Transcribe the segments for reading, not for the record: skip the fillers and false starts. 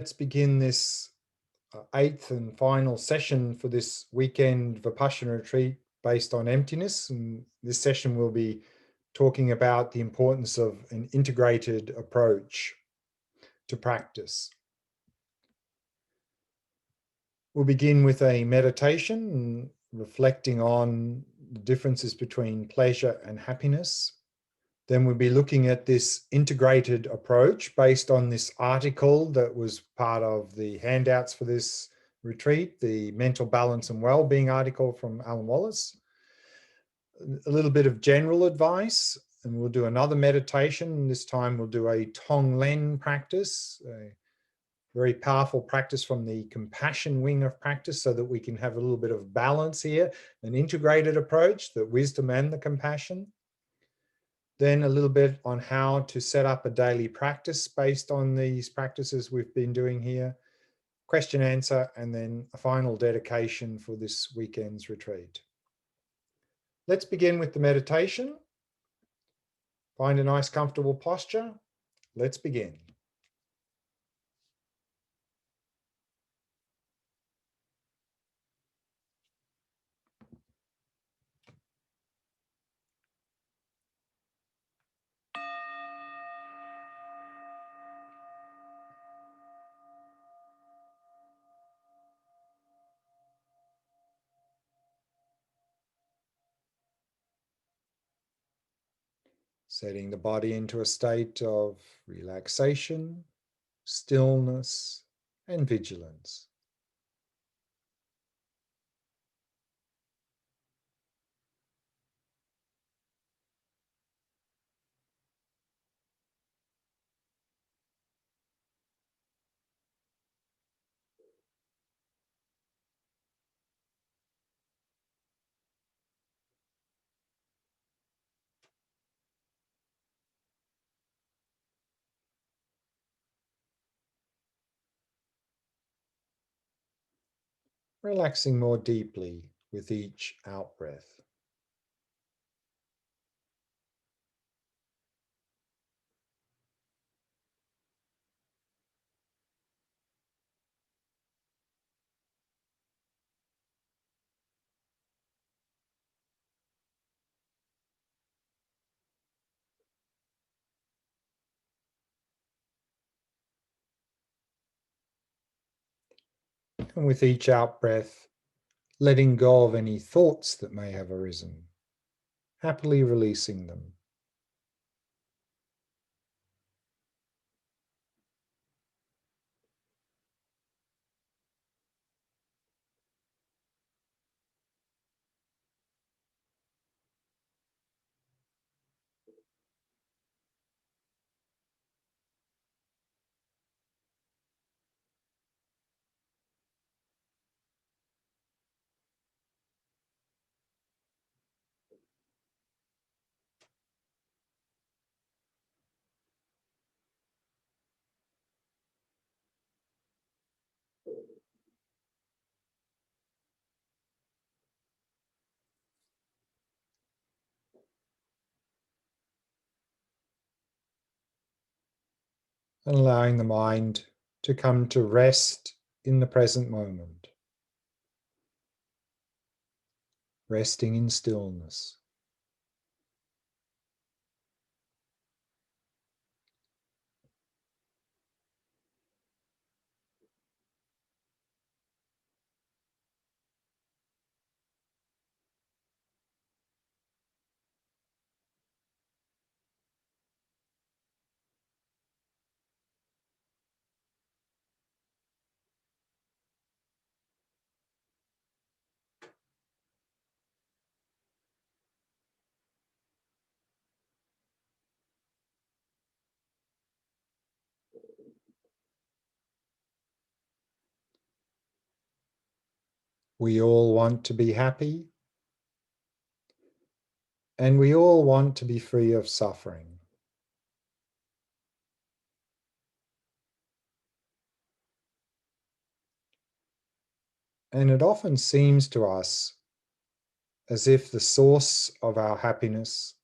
Let's begin this eighth and final session for this weekend Vipassana retreat based on emptiness. And this session will be talking about the importance of an integrated approach to practice. We'll begin with a meditation, reflecting on the differences between pleasure and happiness. Then we'll be looking at this integrated approach based on this article that was part of the handouts for this retreat, the Mental Balance and Wellbeing article from Alan Wallace. A little bit of general advice, and we'll do another meditation. This time we'll do a tong-len practice, a very powerful practice from the compassion wing of practice, so that we can have a little bit of balance here, an integrated approach, the wisdom and the compassion. Then a little bit on how to set up a daily practice based on these practices we've been doing here, question answer, and then a final dedication for this weekend's retreat. Let's begin with the meditation. Find a nice comfortable posture. Let's begin. Setting the body into a state of relaxation, stillness, and vigilance. Relaxing more deeply with each out-breath. And with each out-breath, letting go of any thoughts that may have arisen, happily releasing them. And allowing the mind to come to rest in the present moment, resting in stillness. We all want to be happy, and we all want to be free of suffering. And it often seems to us as if the source of our happiness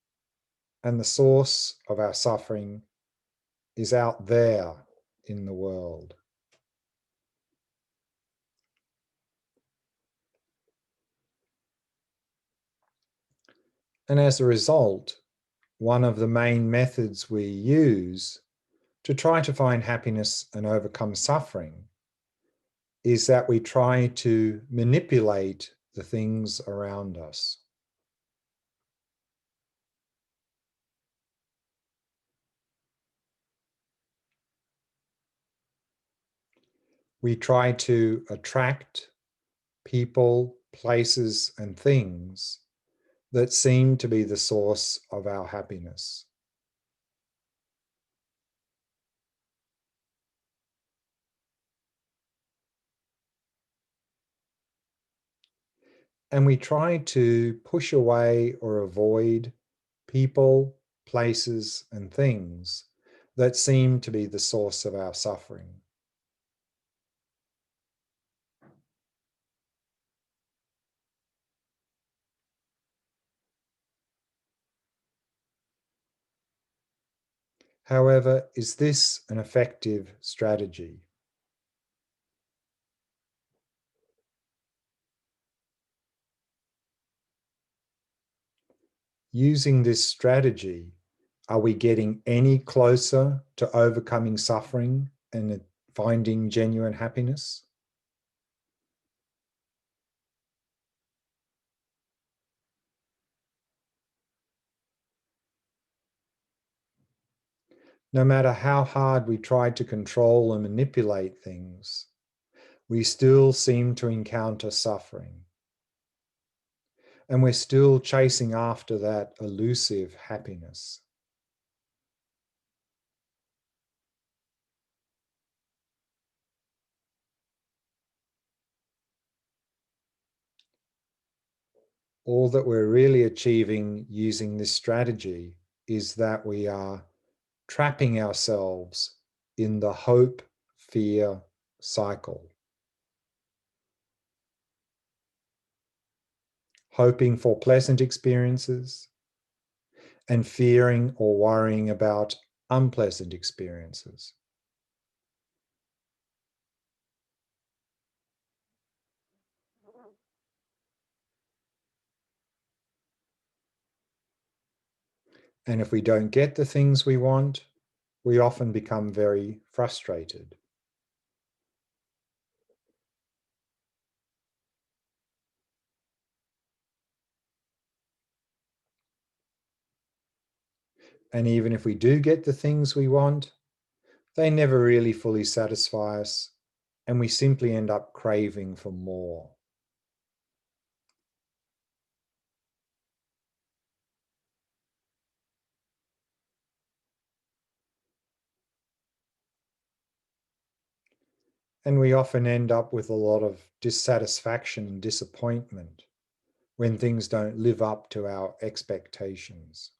and the source of our suffering is out there in the world. And as a result, one of the main methods we use to try to find happiness and overcome suffering is that we try to manipulate the things around us. We try to attract people, places, and things that seem to be the source of our happiness. And we try to push away or avoid people, places, and things that seem to be the source of our suffering. However, is this an effective strategy? Using this strategy, are we getting any closer to overcoming suffering and finding genuine happiness? No matter how hard we try to control and manipulate things, we still seem to encounter suffering. And we're still chasing after that elusive happiness. All that we're really achieving using this strategy is that we are trapping ourselves in the hope fear cycle, hoping for pleasant experiences and fearing or worrying about unpleasant experiences. And if we don't get the things we want, we often become very frustrated. And even if we do get the things we want, they never really fully satisfy us, and we simply end up craving for more. And we often end up with a lot of dissatisfaction and disappointment when things don't live up to our expectations.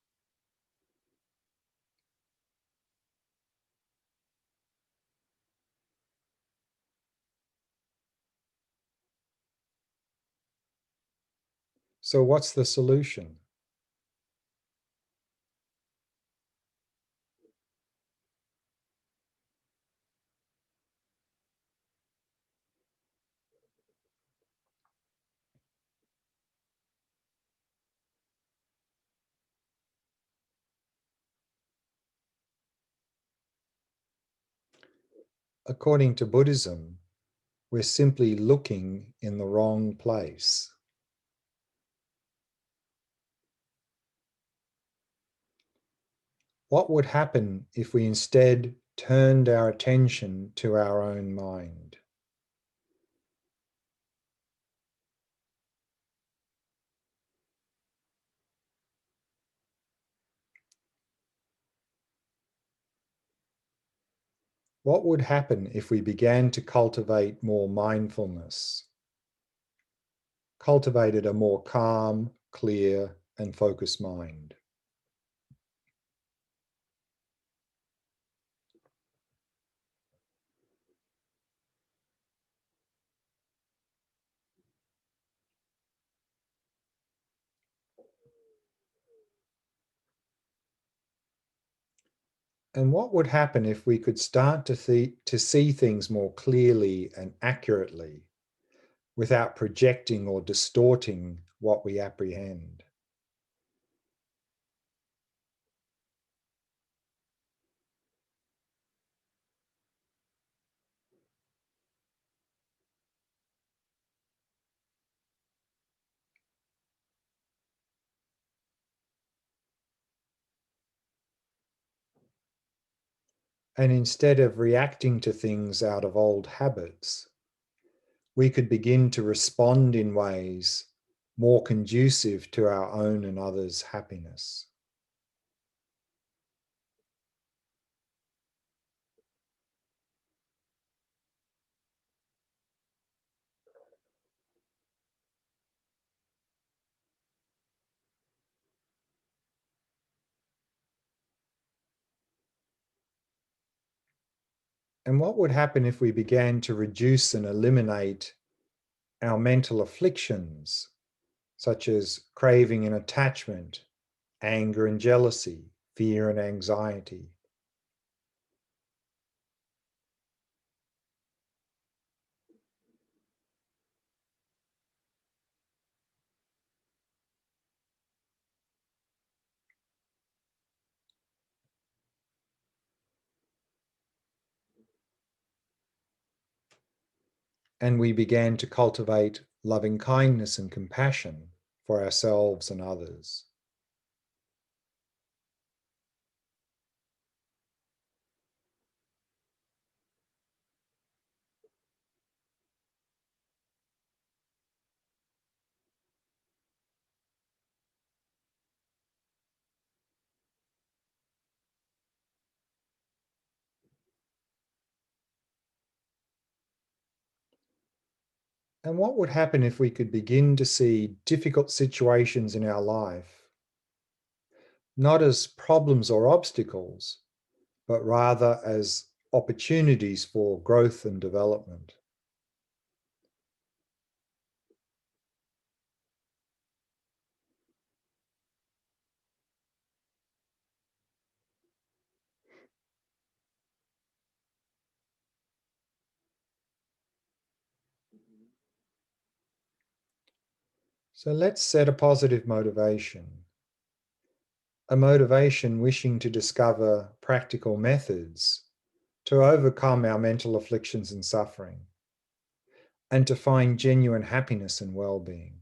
So, what's the solution? According to Buddhism, we're simply looking in the wrong place. What would happen if we instead turned our attention to our own mind? What would happen if we began to cultivate more mindfulness, cultivated a more calm, clear, and focused mind? And what would happen if we could start to see things more clearly and accurately without projecting or distorting what we apprehend? And instead of reacting to things out of old habits, we could begin to respond in ways more conducive to our own and others' happiness. And what would happen if we began to reduce and eliminate our mental afflictions, such as craving and attachment, anger and jealousy, fear and anxiety? And we began to cultivate loving kindness and compassion for ourselves and others. And what would happen if we could begin to see difficult situations in our life not as problems or obstacles, but rather as opportunities for growth and development? So let's set a positive motivation, a motivation wishing to discover practical methods to overcome our mental afflictions and suffering, and to find genuine happiness and well-being.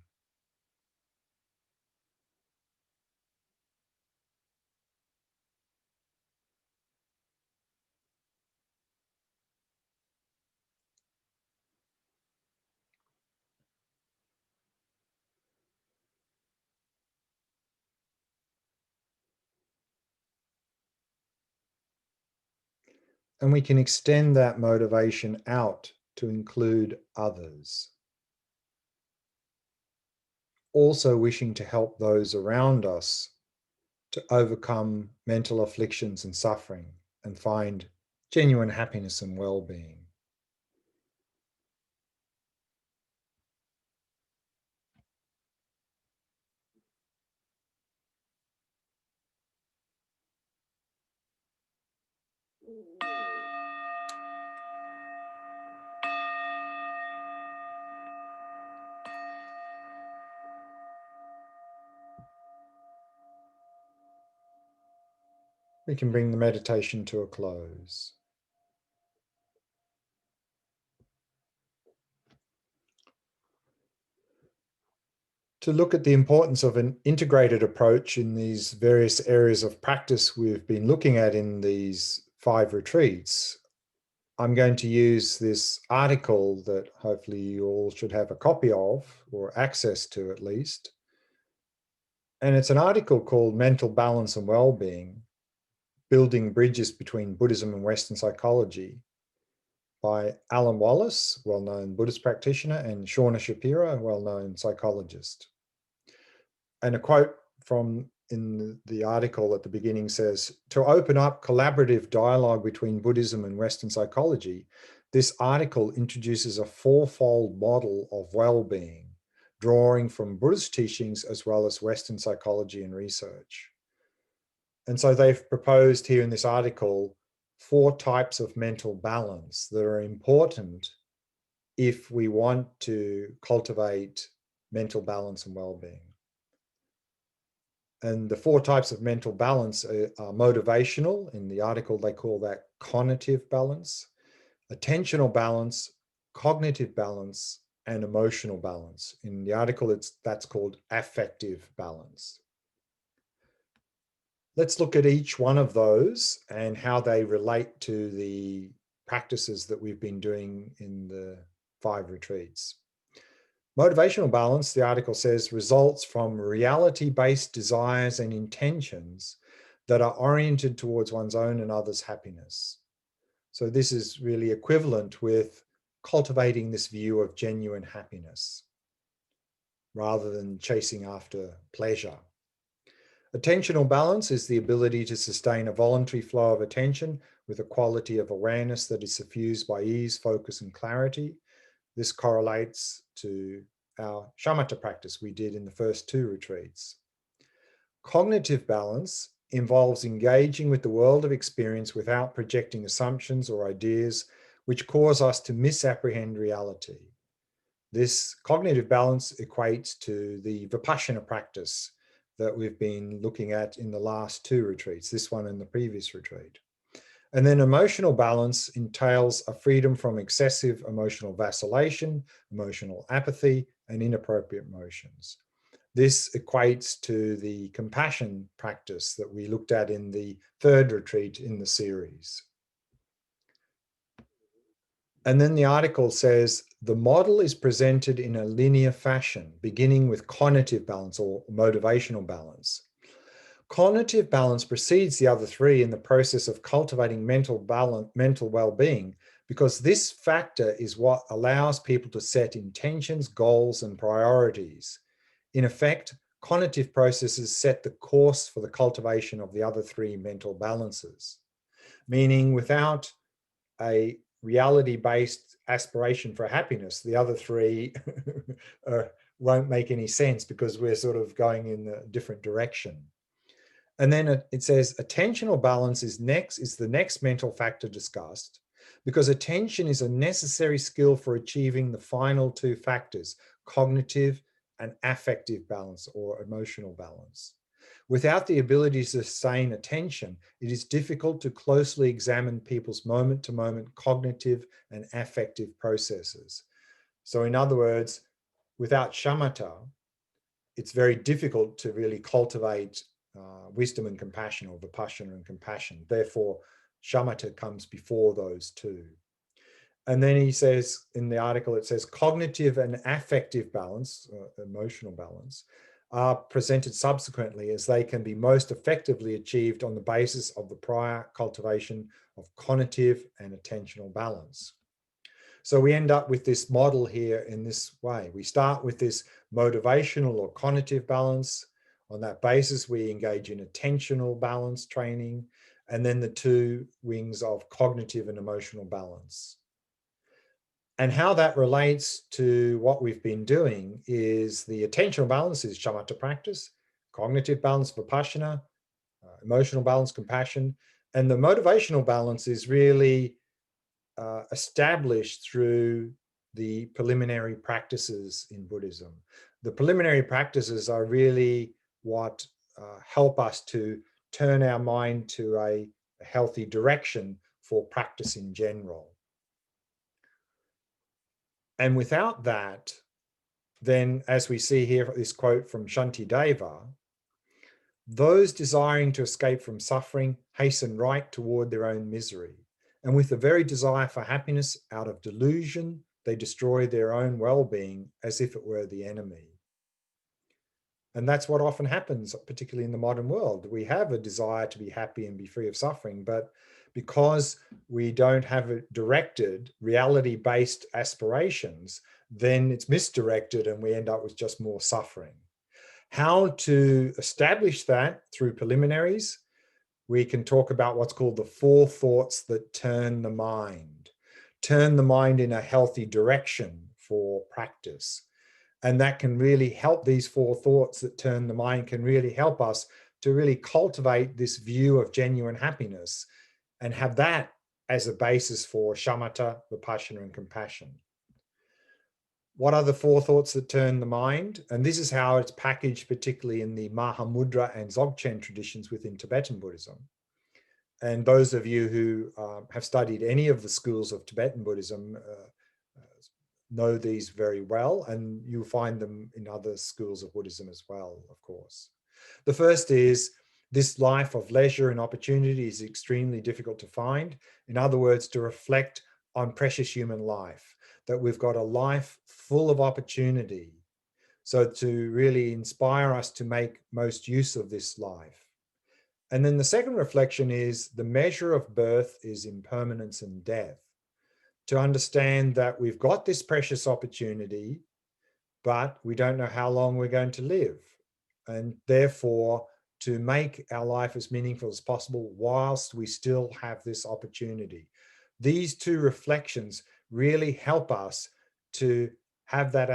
And we can extend that motivation out to include others, also wishing to help those around us to overcome mental afflictions and suffering and find genuine happiness and well-being. We can bring the meditation to a close. To look at the importance of an integrated approach in these various areas of practice we've been looking at in these 5 retreats, I'm going to use this article that hopefully you all should have a copy of, or access to at least. And it's an article called Mental Balance and Wellbeing, Building Bridges Between Buddhism and Western Psychology, by Alan Wallace, well-known Buddhist practitioner, and Shauna Shapiro, a well-known psychologist. And a quote from in the article at the beginning says, "To open up collaborative dialogue between Buddhism and Western psychology, this article introduces a fourfold model of well-being, drawing from Buddhist teachings as well as Western psychology and research." And so they've proposed here in this article 4 types of mental balance that are important if we want to cultivate mental balance and well-being. And the 4 types of mental balance are motivational. In the article, they call that cognitive balance, attentional balance, cognitive balance, and emotional balance. In the article, that's called affective balance. Let's look at each one of those and how they relate to the practices that we've been doing in the 5 retreats. Motivational balance, the article says, results from reality-based desires and intentions that are oriented towards one's own and others' happiness. So this is really equivalent with cultivating this view of genuine happiness rather than chasing after pleasure. Attentional balance is the ability to sustain a voluntary flow of attention with a quality of awareness that is suffused by ease, focus, and clarity. This correlates to our shamatha practice we did in the first 2 retreats. Cognitive balance involves engaging with the world of experience without projecting assumptions or ideas which cause us to misapprehend reality. This cognitive balance equates to the Vipassana practice that we've been looking at in the last 2 retreats, this one and the previous retreat. And then emotional balance entails a freedom from excessive emotional vacillation, emotional apathy, and inappropriate emotions. This equates to the compassion practice that we looked at in the 3rd retreat in the series. And then the article says, the model is presented in a linear fashion, beginning with cognitive balance or motivational balance. Cognitive balance precedes the other 3 in the process of cultivating mental well-being, because this factor is what allows people to set intentions, goals, and priorities. In effect, cognitive processes set the course for the cultivation of the other 3 mental balances, meaning without a reality-based aspiration for happiness, the other 3 won't make any sense because we're sort of going in a different direction. And then it says attentional balance is the next mental factor discussed, because attention is a necessary skill for achieving the final 2 factors, cognitive and affective balance or emotional balance. Without the ability to sustain attention, it is difficult to closely examine people's moment-to-moment cognitive and affective processes. So in other words, without shamatha, it's very difficult to really cultivate wisdom and compassion, or vipassana and compassion. Therefore, shamatha comes before those 2. And then he says in the article, it says cognitive and affective balance, emotional balance, are presented subsequently as they can be most effectively achieved on the basis of the prior cultivation of cognitive and attentional balance. So we end up with this model here in this way. We start with this motivational or cognitive balance. On that basis, we engage in attentional balance training, and then the 2 wings of cognitive and emotional balance. And how that relates to what we've been doing is the attentional balance is shamatha practice, cognitive balance, vipassana, emotional balance, compassion, and the motivational balance is really established through the preliminary practices in Buddhism. The preliminary practices are really what help us to turn our mind to a healthy direction for practice in general. And without that, then as we see here, this quote from Shantideva, those desiring to escape from suffering hasten right toward their own misery. And with the very desire for happiness out of delusion, they destroy their own well-being as if it were the enemy. And that's what often happens, particularly in the modern world. We have a desire to be happy and be free of suffering, but because we don't have it directed, reality-based aspirations, then it's misdirected and we end up with just more suffering. How to establish that through preliminaries? We can talk about what's called the 4 thoughts that turn the mind. Turn the mind in a healthy direction for practice. And that can really help. These 4 thoughts that turn the mind can really help us to really cultivate this view of genuine happiness and have that as a basis for shamatha, vipassana, and compassion. What are the 4 thoughts that turn the mind? And this is how it's packaged, particularly in the Mahamudra and Dzogchen traditions within Tibetan Buddhism. And those of you who have studied any of the schools of Tibetan Buddhism know these very well, and you'll find them in other schools of Buddhism as well, of course. The first is This life of leisure and opportunity is extremely difficult to find. In other words, to reflect on precious human life, that we've got a life full of opportunity. So to really inspire us to make most use of this life. And then the second reflection is the measure of birth is impermanence and death. To understand that we've got this precious opportunity, but we don't know how long we're going to live. And therefore, to make our life as meaningful as possible whilst we still have this opportunity. These two reflections really help us to have that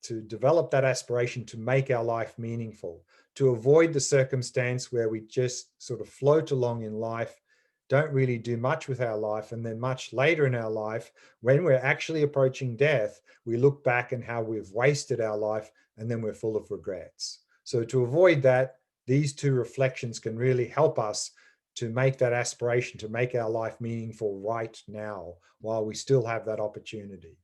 to develop that aspiration to make our life meaningful, to avoid the circumstance where we just sort of float along in life, don't really do much with our life, and then much later in our life, when we're actually approaching death, we look back and how we've wasted our life, and then we're full of regrets. So to avoid that, these two reflections can really help us to make that aspiration to make our life meaningful right now, while we still have that opportunity.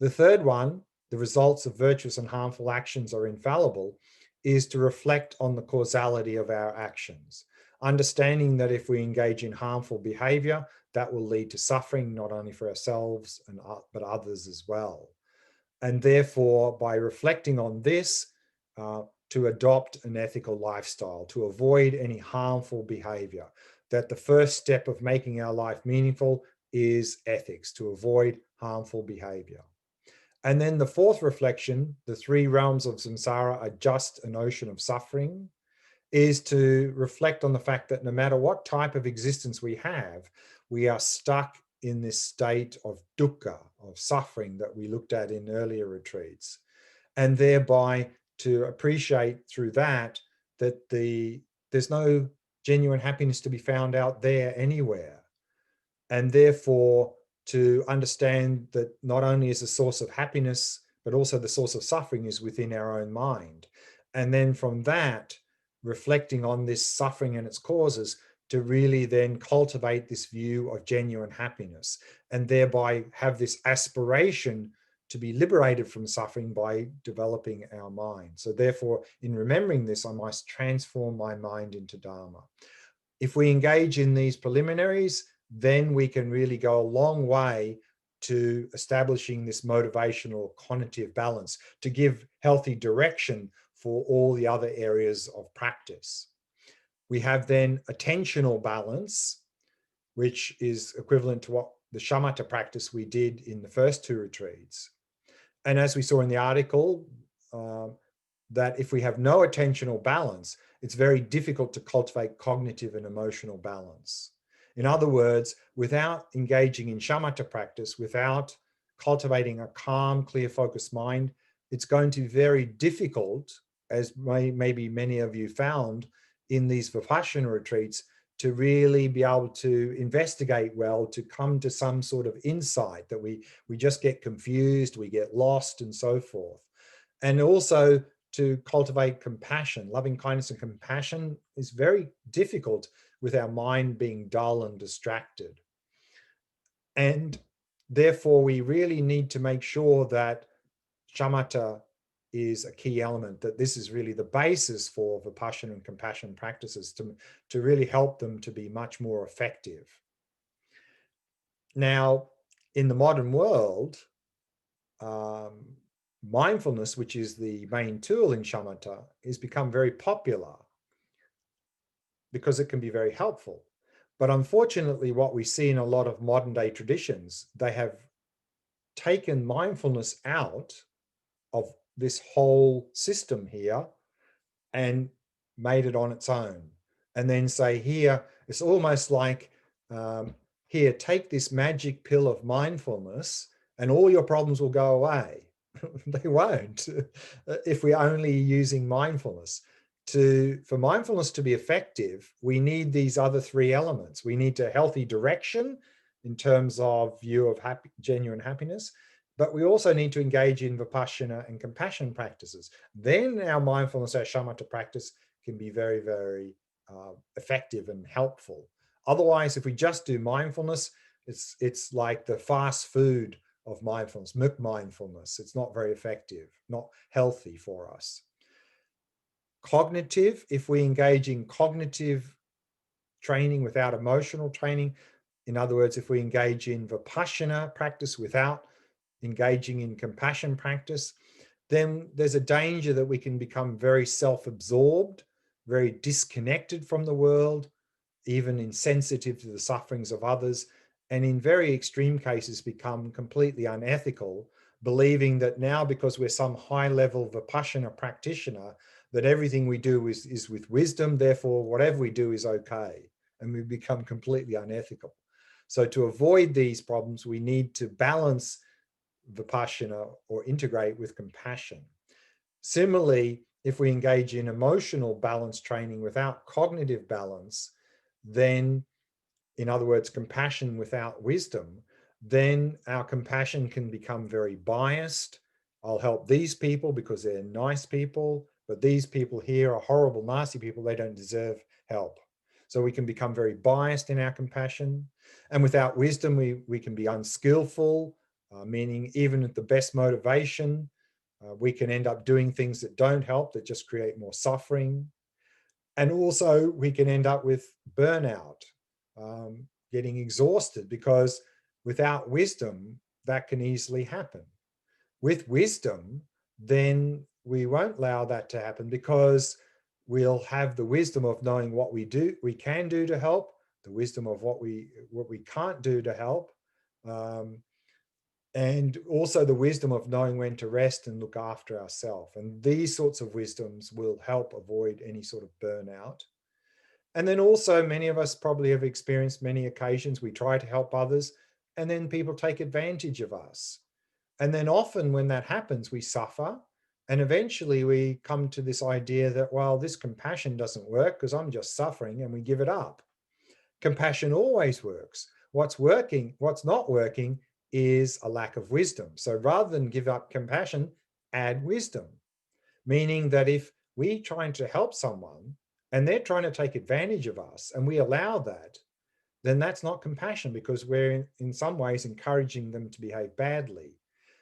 The third one, the results of virtuous and harmful actions are infallible, is to reflect on the causality of our actions. Understanding that if we engage in harmful behavior, that will lead to suffering, not only for ourselves, but others as well. And therefore, by reflecting on this, to adopt an ethical lifestyle, to avoid any harmful behavior, that the first step of making our life meaningful is ethics, to avoid harmful behavior. And then the fourth reflection, the three realms of samsara are just an ocean of suffering, is to reflect on the fact that no matter what type of existence we are stuck in this state of dukkha, of suffering that we looked at in earlier retreats. And thereby to appreciate through that, that there's no genuine happiness to be found out there anywhere. And therefore to understand that not only is the source of happiness, but also the source of suffering is within our own mind. And then from that, reflecting on this suffering and its causes, to really then cultivate this view of genuine happiness, and thereby have this aspiration to be liberated from suffering by developing our mind. So therefore, in remembering this, I must transform my mind into Dharma. If we engage in these preliminaries, then we can really go a long way to establishing this motivational cognitive balance, to give healthy direction for all the other areas of practice. We have then attentional balance, which is equivalent to what the shamatha practice we did in the first two retreats. And as we saw in the article, that if we have no attentional balance, it's very difficult to cultivate cognitive and emotional balance. In other words, without engaging in shamatha practice, without cultivating a calm, clear, focused mind, it's going to be very difficult, as maybe many of you found in these Vipassana retreats, to really be able to investigate well, to come to some sort of insight, that we just get confused, we get lost, and so forth. And also to cultivate compassion. Loving kindness and compassion is very difficult with our mind being dull and distracted. And therefore, we really need to make sure that shamatha is a key element, that this is really the basis for Vipassana and compassion practices to really help them to be much more effective. Now, in the modern world, mindfulness, which is the main tool in shamatha, has become very popular because it can be very helpful. But unfortunately, what we see in a lot of modern day traditions, they have taken mindfulness out of this whole system here and made it on its own. And then say, here, it's almost like, here, take this magic pill of mindfulness and all your problems will go away. They won't, if we're only using mindfulness. For mindfulness to be effective, we need these other three elements. We need a healthy direction in terms of view of genuine happiness, but we also need to engage in Vipassana and compassion practices. Then our mindfulness, our shamatha practice can be very, very effective and helpful. Otherwise, if we just do mindfulness, it's like the fast food of mindfulness, mindfulness. It's not very effective, not healthy for us. Cognitive, if we engage in cognitive training without emotional training, in other words, if we engage in vipassana practice without engaging in compassion practice, then there's a danger that we can become very self-absorbed, very disconnected from the world, even insensitive to the sufferings of others, and in very extreme cases become completely unethical, believing that now because we're some high-level vipassana practitioner, that everything we do is with wisdom, therefore whatever we do is okay, and we become completely unethical. So to avoid these problems, we need to balance vipassana or integrate with compassion. Similarly, if we engage in emotional balance training without cognitive balance, then, in other words, compassion without wisdom, then our compassion can become very biased. I'll help these people because they're nice people, but these people here are horrible, nasty people. They don't deserve help. So we can become very biased in our compassion. And without wisdom, we can be unskillful, meaning even at the best motivation, we can end up doing things that don't help, that just create more suffering. And also we can end up with burnout, getting exhausted, because without wisdom, that can easily happen. With wisdom, then we won't allow that to happen, because we'll have the wisdom of knowing what we can do to help, the wisdom of what we can't do to help, and also the wisdom of knowing when to rest and look after ourselves. And these sorts of wisdoms will help avoid any sort of burnout. And then also, many of us probably have experienced many occasions we try to help others and then people take advantage of us. And then often when that happens, we suffer. And eventually we come to this idea that, well, this compassion doesn't work because I'm just suffering, and we give it up. Compassion always works. What's not working is a lack of wisdom. So rather than give up compassion, add wisdom. Meaning that if we're trying to help someone and they're trying to take advantage of us and we allow that, then that's not compassion, because we're in some ways encouraging them to behave badly.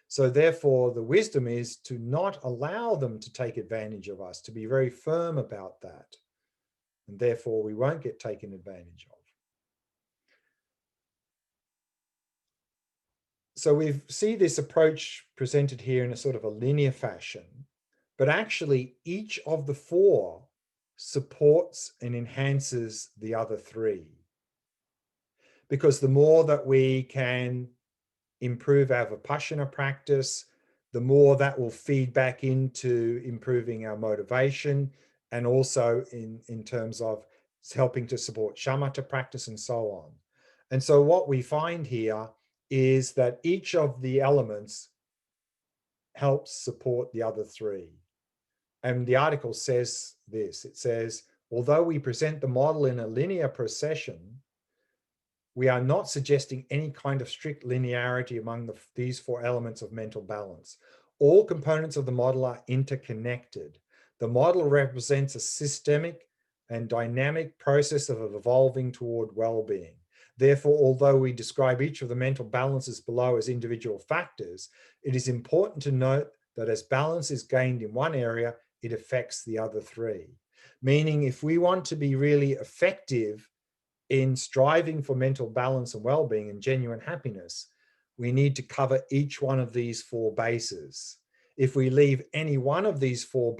So therefore, the wisdom is to not allow them to take advantage of us, to be very firm about that. And therefore, we won't get taken advantage of. So we see this approach presented here in a sort of a linear fashion, but actually each of the four supports and enhances the other three. Because the more that we can improve our vipassana practice, the more that will feed back into improving our motivation, and also in terms of helping to support shamatha practice and so on. And so what we find here is that each of the elements helps support the other three. And the article says this, it says, although we present the model in a linear procession, we are not suggesting any kind of strict linearity among these four elements of mental balance. All components of the model are interconnected. The model represents a systemic and dynamic process of evolving toward well-being. Therefore, although we describe each of the mental balances below as individual factors, it is important to note that as balance is gained in one area, it affects the other three. Meaning, if we want to be really effective in striving for mental balance and well-being and genuine happiness, we need to cover each one of these four bases. If we leave any one of these four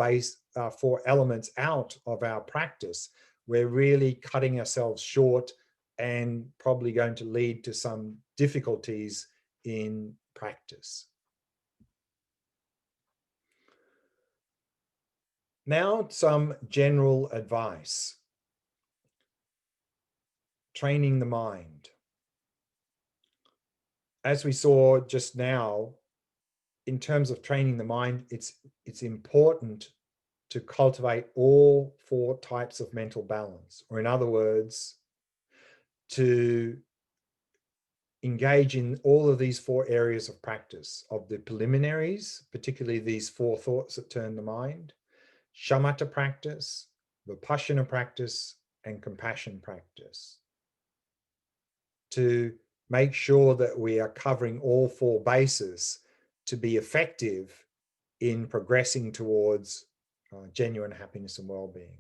elements out of our practice, we're really cutting ourselves short and probably going to lead to some difficulties in practice. Now, some general advice. Training the mind. As we saw just now, in terms of training the mind, it's important to cultivate all four types of mental balance, or in other words, to engage in all of these four areas of practice, of the preliminaries, particularly these four thoughts that turn the mind, shamatha practice, vipassana practice, and compassion practice. To make sure that we are covering all four bases to be effective in progressing towards genuine happiness and well-being.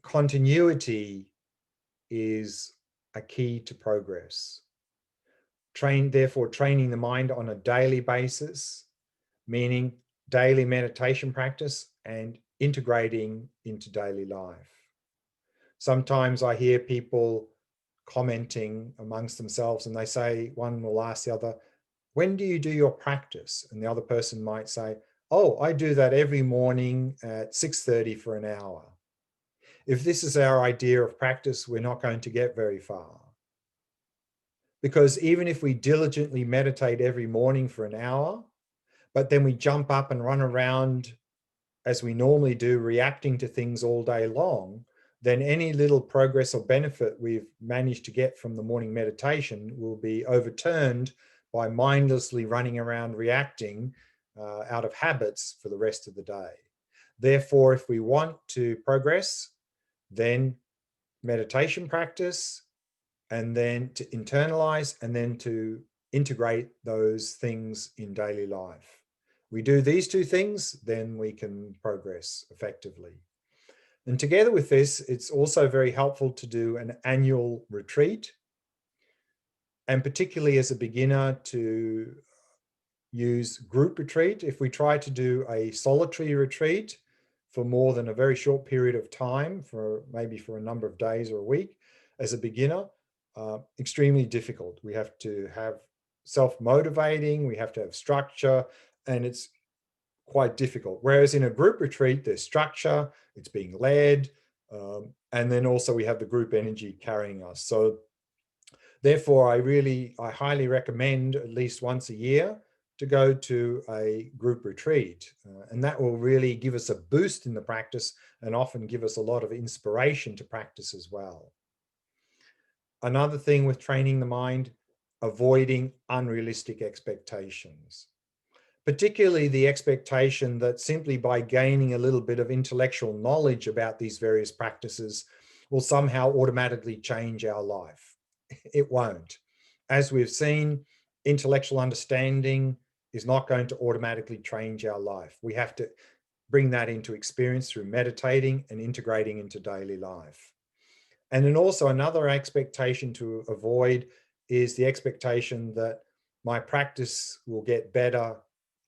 Continuity is a key to progress. Therefore, training the mind on a daily basis, meaning daily meditation practice and integrating into daily life. Sometimes I hear people commenting amongst themselves and they say, one will ask the other, when do you do your practice? And the other person might say, oh, I do that every morning at 6:30 for an hour. If this is our idea of practice, we're not going to get very far. Because even if we diligently meditate every morning for an hour, but then we jump up and run around as we normally do, reacting to things all day long, then any little progress or benefit we've managed to get from the morning meditation will be overturned by mindlessly running around reacting out of habits for the rest of the day. Therefore, if we want to progress, then meditation practice, and then to internalize, and then to integrate those things in daily life. We do these two things, then we can progress effectively. And together with this, it's also very helpful to do an annual retreat, and particularly as a beginner to use group retreat. If we try to do a solitary retreat for more than a very short period of time, for maybe for a number of days or a week, as a beginner, extremely difficult. We have to have self-motivating, we have to have structure, and it's quite difficult. Whereas in a group retreat, there's structure, it's being led, and then also we have the group energy carrying us. So therefore, I highly recommend at least once a year to go to a group retreat. And that will really give us a boost in the practice and often give us a lot of inspiration to practice as well. Another thing with training the mind, avoiding unrealistic expectations. Particularly the expectation that simply by gaining a little bit of intellectual knowledge about these various practices will somehow automatically change our life. It won't. As we've seen, intellectual understanding is not going to automatically change our life. We have to bring that into experience through meditating and integrating into daily life. And then also another expectation to avoid is the expectation that my practice will get better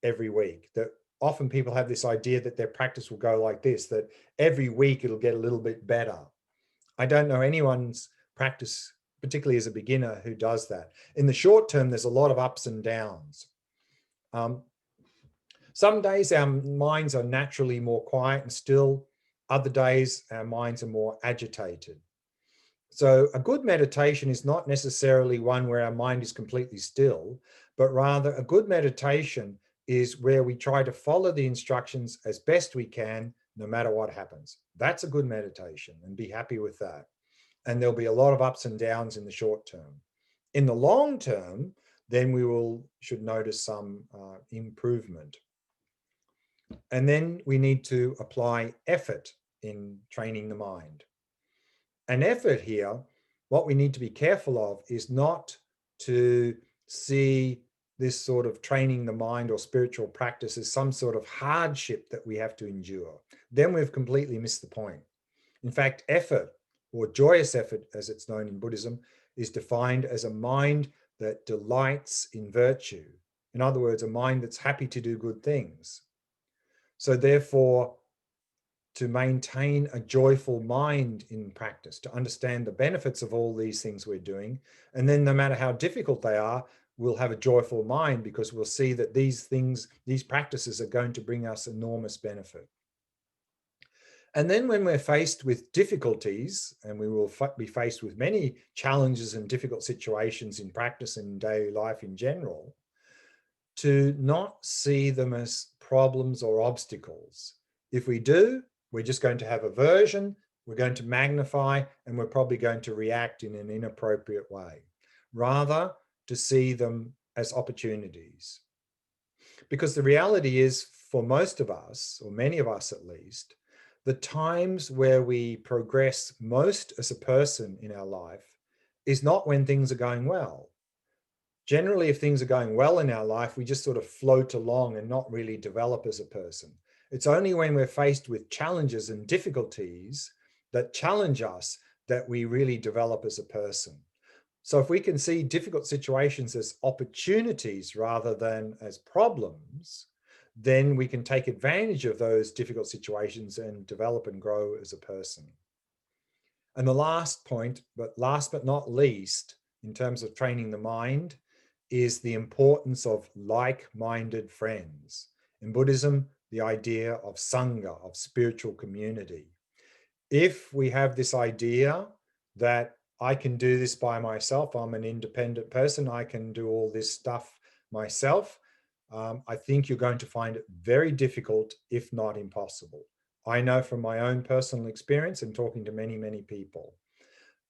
every week. That often people have this idea that their practice will go like this, that every week it'll get a little bit better. I don't know anyone's practice, particularly as a beginner, who does that. In the short term, there's a lot of ups and downs. Some days our minds are naturally more quiet and still. Other days our minds are more agitated. So a good meditation is not necessarily one where our mind is completely still, but rather a good meditation is where we try to follow the instructions as best we can, no matter what happens. That's a good meditation, and be happy with that. And there'll be a lot of ups and downs in the short term. In the long term, then we should notice some improvement. And then we need to apply effort in training the mind. An effort here, what we need to be careful of is not to see this sort of training the mind or spiritual practice as some sort of hardship that we have to endure. Then we've completely missed the point. In fact, effort, or joyous effort as it's known in Buddhism, is defined as a mind that delights in virtue. In other words, a mind that's happy to do good things. So therefore, to maintain a joyful mind in practice, to understand the benefits of all these things we're doing. And then no matter how difficult they are, we'll have a joyful mind because we'll see that these practices are going to bring us enormous benefit. And then when we're faced with difficulties, and we will be faced with many challenges and difficult situations in practice and in daily life in general, to not see them as problems or obstacles. If we do, we're just going to have aversion, we're going to magnify, and we're probably going to react in an inappropriate way. Rather, to see them as opportunities. Because the reality is, for most of us, or many of us at least, the times where we progress most as a person in our life is not when things are going well. Generally, if things are going well in our life, we just sort of float along and not really develop as a person. It's only when we're faced with challenges and difficulties that challenge us that we really develop as a person. So if we can see difficult situations as opportunities rather than as problems, then we can take advantage of those difficult situations and develop and grow as a person. And the last point, but last but not least, in terms of training the mind, is the importance of like-minded friends. In Buddhism, the idea of sangha, of spiritual community. If we have this idea that I can do this by myself, I'm an independent person, I can do all this stuff myself, I think you're going to find it very difficult, if not impossible. I know from my own personal experience and talking to many, many people.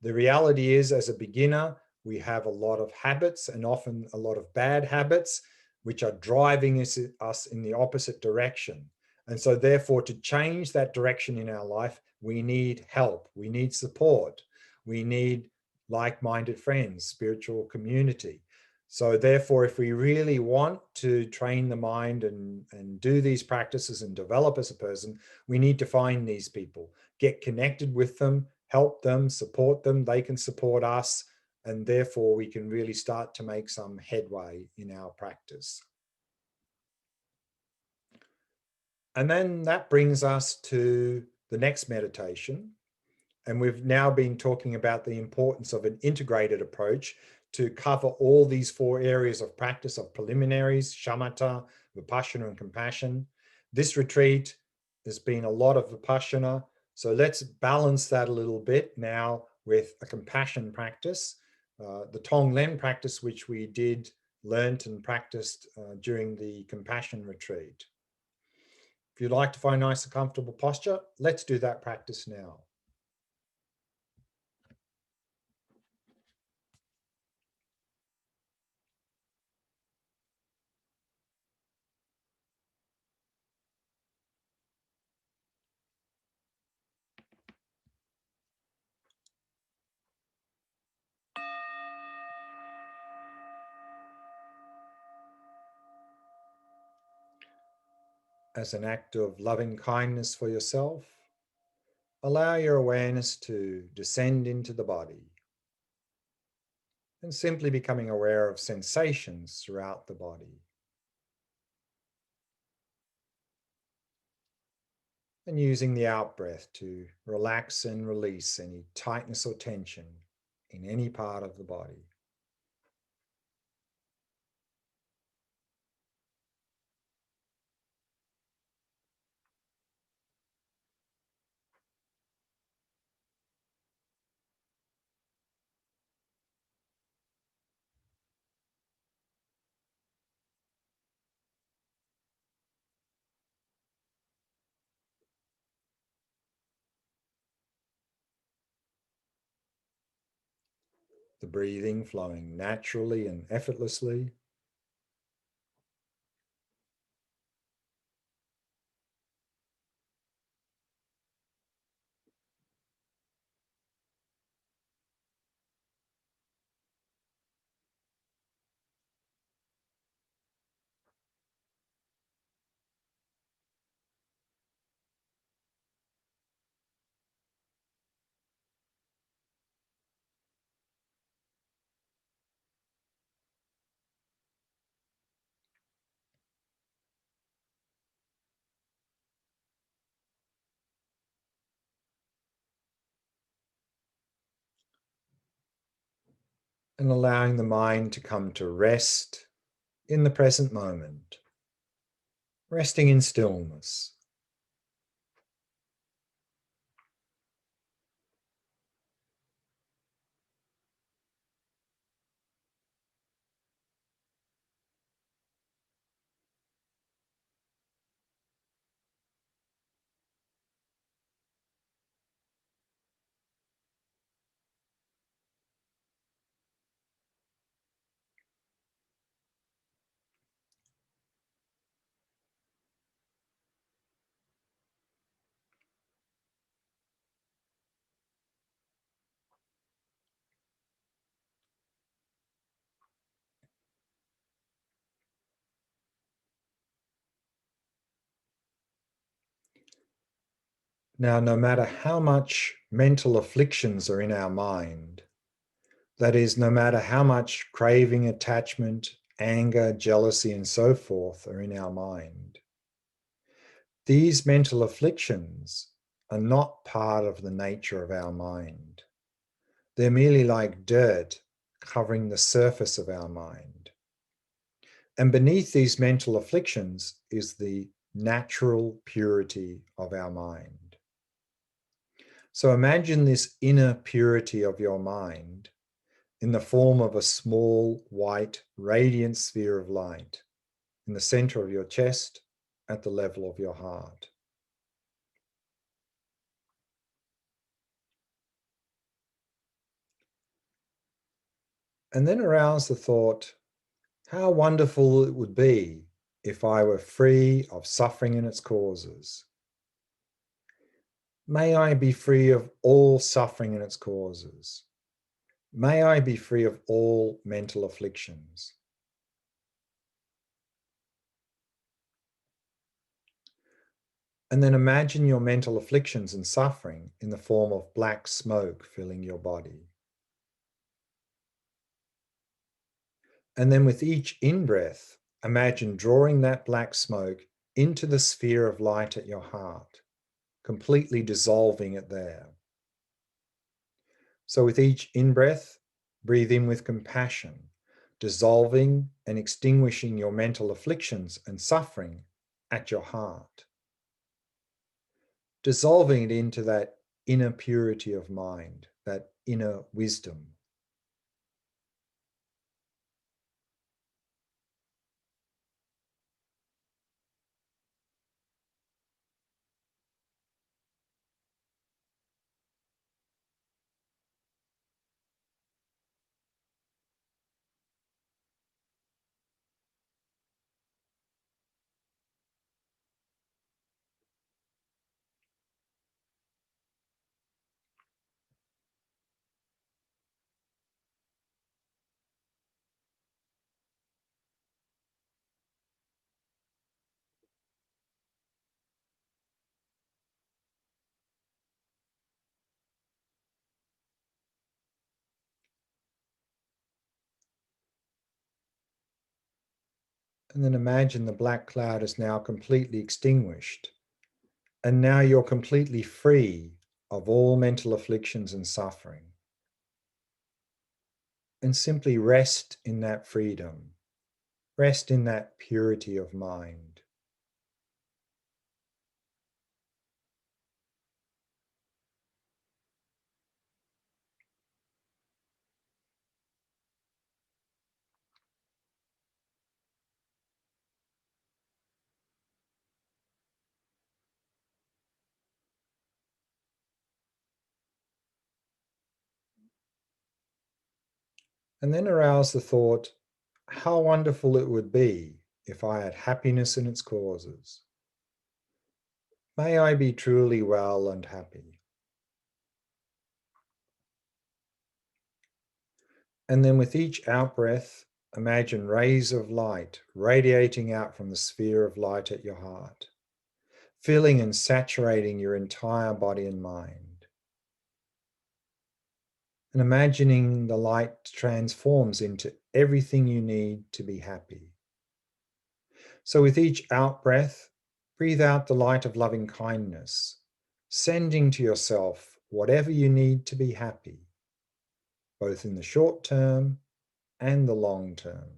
The reality is, as a beginner, we have a lot of habits and often a lot of bad habits, which are driving us in the opposite direction. And so, therefore, to change that direction in our life, we need help, we need support, we need like minded friends, spiritual community. So, therefore, if we really want to train the mind and do these practices and develop as a person, we need to find these people, get connected with them, help them, support them, they can support us, and therefore we can really start to make some headway in our practice. And then that brings us to the next meditation. And we've now been talking about the importance of an integrated approach to cover all these four areas of practice of preliminaries, shamatha, vipassana, and compassion. This retreat, there's been a lot of vipassana. So let's balance that a little bit now with a compassion practice, the tong-len practice, which we did, learnt and practiced during the compassion retreat. If you'd like to find a nice and comfortable posture, let's do that practice now. As an act of loving kindness for yourself, allow your awareness to descend into the body and simply becoming aware of sensations throughout the body. And using the out breath to relax and release any tightness or tension in any part of the body. The breathing flowing naturally and effortlessly. And allowing the mind to come to rest in the present moment, resting in stillness. Now, no matter how much mental afflictions are in our mind, that is, no matter how much craving, attachment, anger, jealousy, and so forth are in our mind, these mental afflictions are not part of the nature of our mind. They're merely like dirt covering the surface of our mind. And beneath these mental afflictions is the natural purity of our mind. So imagine this inner purity of your mind in the form of a small, white, radiant sphere of light in the center of your chest at the level of your heart. And then arouse the thought, how wonderful it would be if I were free of suffering and its causes. May I be free of all suffering and its causes. May I be free of all mental afflictions. And then imagine your mental afflictions and suffering in the form of black smoke filling your body. And then with each in-breath, imagine drawing that black smoke into the sphere of light at your heart, completely dissolving it there. So with each in-breath, breathe in with compassion, dissolving and extinguishing your mental afflictions and suffering at your heart, dissolving it into that inner purity of mind, that inner wisdom. And then imagine the black cloud is now completely extinguished. And now you're completely free of all mental afflictions and suffering. And simply rest in that freedom, rest in that purity of mind. And then arouse the thought, how wonderful it would be if I had happiness in its causes. May I be truly well and happy. And then with each out-breath, imagine rays of light radiating out from the sphere of light at your heart, filling and saturating your entire body and mind. And imagining the light transforms into everything you need to be happy. So with each out-breath, breathe out the light of loving kindness, sending to yourself whatever you need to be happy, both in the short term and the long term.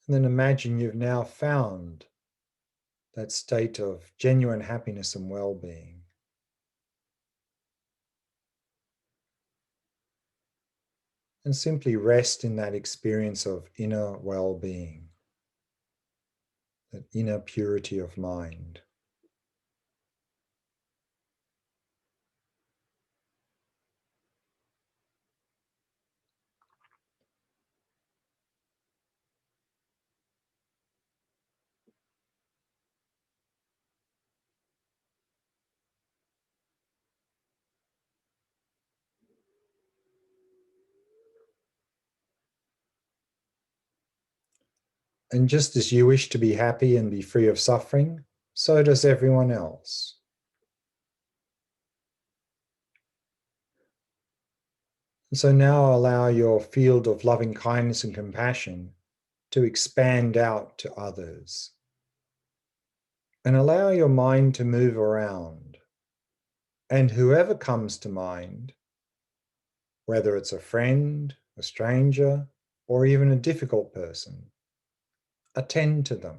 And then imagine you've now found that state of genuine happiness and well-being. And simply rest in that experience of inner well-being, that inner purity of mind. And just as you wish to be happy and be free of suffering, so does everyone else. And so now allow your field of loving kindness and compassion to expand out to others. And allow your mind to move around. And whoever comes to mind, whether it's a friend, a stranger, or even a difficult person, attend to them.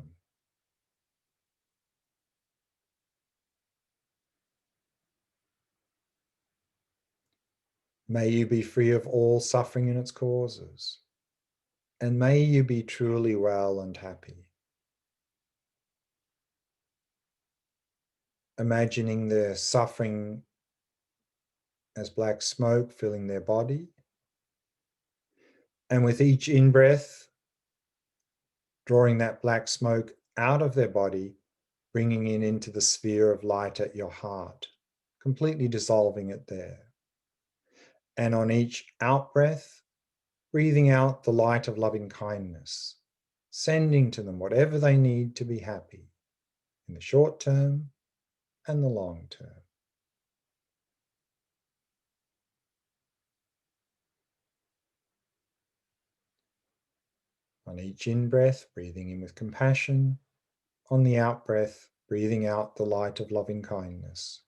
May you be free of all suffering and its causes. And may you be truly well and happy. Imagining their suffering as black smoke filling their body. And with each in-breath, drawing that black smoke out of their body, bringing it into the sphere of light at your heart, completely dissolving it there. And on each out-breath, breathing out the light of loving kindness, sending to them whatever they need to be happy in the short term and the long term. On each in-breath, breathing in with compassion. On the out-breath, breathing out the light of loving kindness.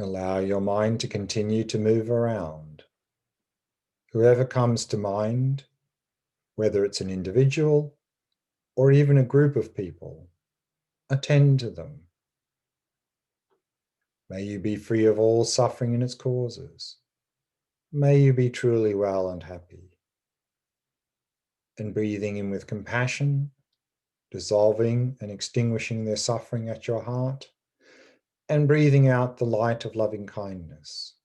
Allow your mind to continue to move around. Whoever comes to mind, whether it's an individual or even a group of people, attend to them. May you be free of all suffering and its causes. May you be truly well and happy. And breathing in with compassion, dissolving and extinguishing their suffering at your heart, and breathing out the light of loving kindness,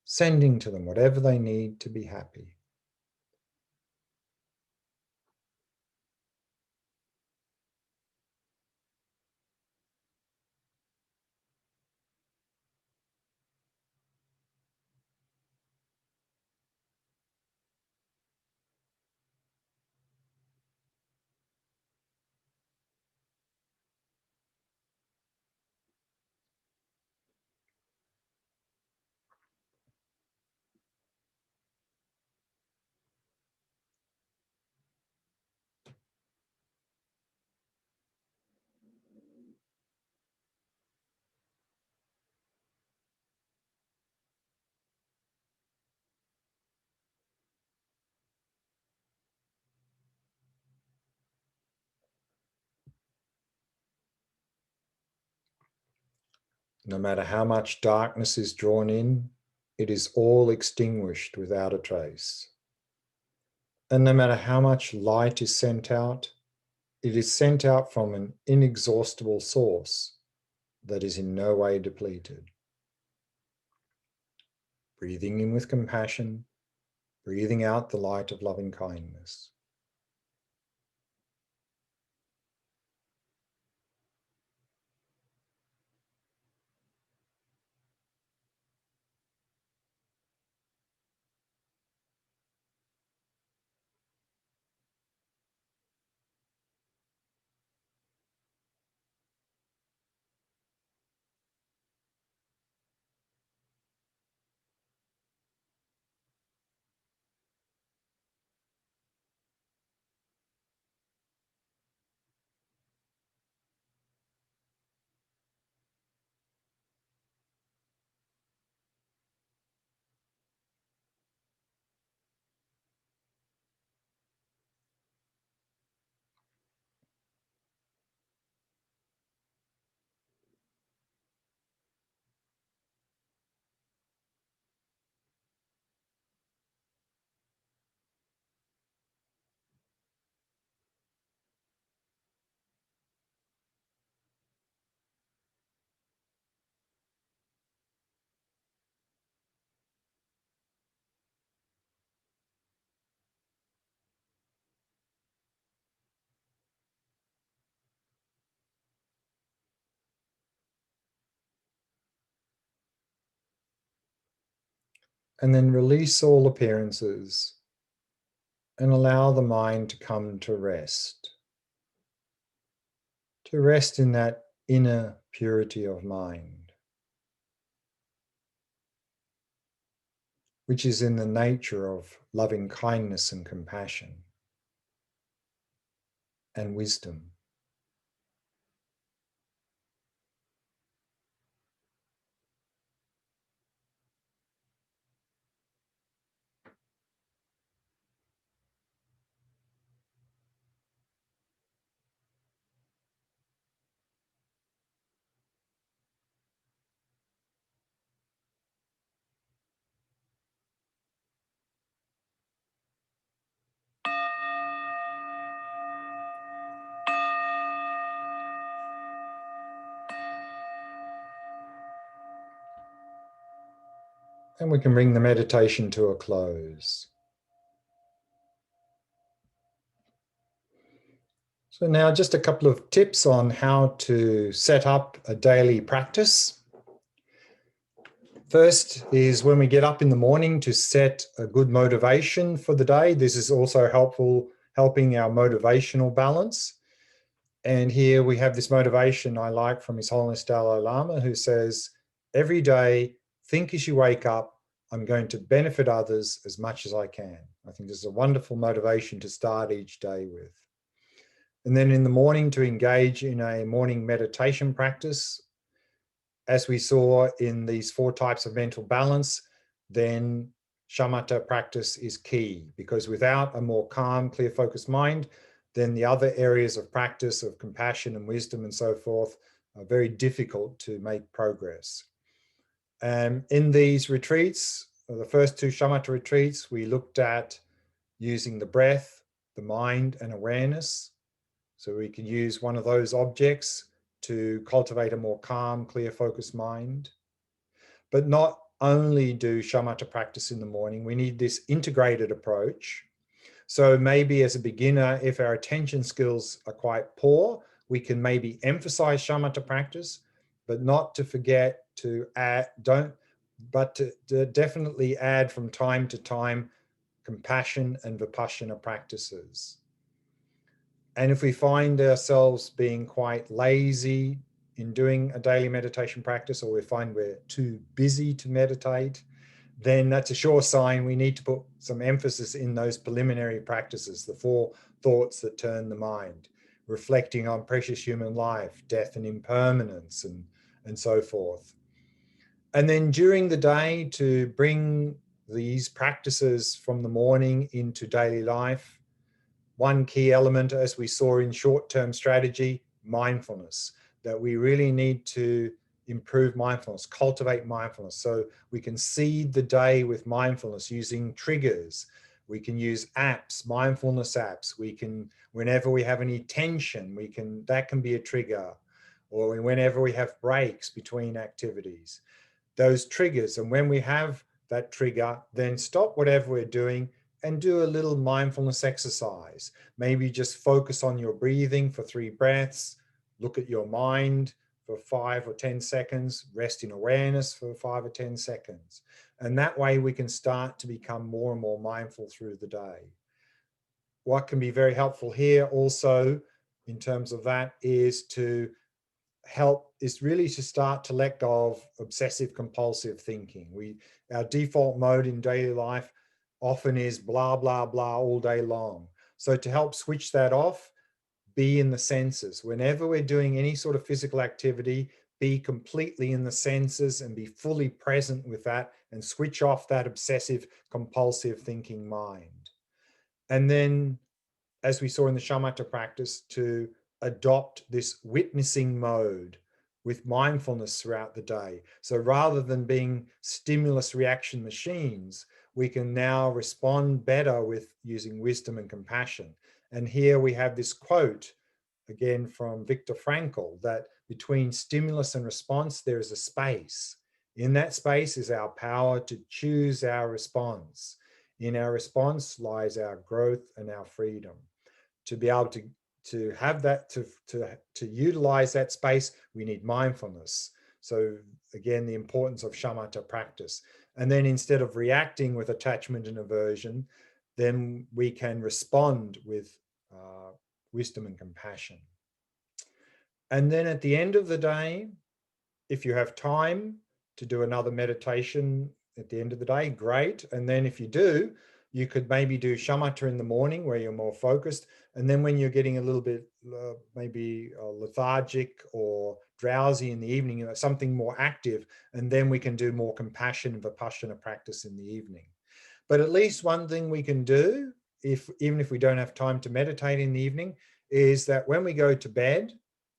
sending to them whatever they need to be happy. No matter how much darkness is drawn in, it is all extinguished without a trace. And no matter how much light is sent out, it is sent out from an inexhaustible source that is in no way depleted. breathing in with compassion, breathing out the light of loving kindness. And then release all appearances and allow the mind to come to rest in that inner purity of mind, which is in the nature of loving kindness and compassion and wisdom. And we can bring the meditation to a close. So now just a couple of tips on how to set up a daily practice. First is when we get up in the morning to set a good motivation for the day. This is also helpful, helping our motivational balance. And here we have this motivation I like from His Holiness Dalai Lama, who says, every day, think as you wake up, I'm going to benefit others as much as I can. I think this is a wonderful motivation to start each day with. And then in the morning to engage in a morning meditation practice. As we saw in these 4 types of mental balance, then shamatha practice is key, because without a more calm, clear, focused mind, then the other areas of practice of compassion and wisdom and so forth are very difficult to make progress. In these retreats, the first 2 shamatha retreats, we looked at using the breath, the mind, and awareness. So we can use one of those objects to cultivate a more calm, clear, focused mind. But not only do shamatha practice in the morning, we need this integrated approach. So maybe as a beginner, if our attention skills are quite poor, we can maybe emphasize shamatha practice, but not to forget to add, to definitely add from time to time compassion and vipassana practices. And if we find ourselves being quite lazy in doing a daily meditation practice, or we find we're too busy to meditate, then that's a sure sign we need to put some emphasis in those preliminary practices, the 4 thoughts that turn the mind, reflecting on precious human life, death and impermanence, and so forth. And then during the day, to bring these practices from the morning into daily life. One key element, as we saw in short-term strategy, mindfulness, that we really need to improve mindfulness, cultivate mindfulness. So we can seed the day with mindfulness using triggers. We can use apps, mindfulness apps. We can, whenever we have any tension, that can be a trigger. Or whenever we have breaks between activities, those triggers. And when we have that trigger, then stop whatever we're doing and do a little mindfulness exercise. Maybe just focus on your breathing for 3 breaths, look at your mind for 5 or 10 seconds, rest in awareness for 5 or 10 seconds. And that way we can start to become more and more mindful through the day. What can be very helpful here also in terms of that is to really to start to let go of obsessive compulsive thinking. Our default mode in daily life often is blah, blah, blah all day long. So to help switch that off, be in the senses. Whenever we're doing any sort of physical activity, be completely in the senses and be fully present with that and switch off that obsessive compulsive thinking mind. And then, as we saw in the shamatha practice, to adopt this witnessing mode with mindfulness throughout the day. So rather than being stimulus reaction machines, we can now respond better with using wisdom and compassion. And here we have this quote again from Viktor Frankl, that between stimulus and response, there is a space. In that space is our power to choose our response. In our response lies our growth and our freedom. To be able to have that, to utilize that space, we need mindfulness. So again, the importance of shamatha practice. And then instead of reacting with attachment and aversion, then we can respond with wisdom and compassion. And then at the end of the day, if you have time to do another meditation at the end of the day, great. And then if you do, you could maybe do shamatha in the morning where you're more focused. And then when you're getting a little bit maybe lethargic or drowsy in the evening, something more active, and then we can do more compassion and vipassana practice in the evening. But at least one thing we can do, even if we don't have time to meditate in the evening, is that when we go to bed,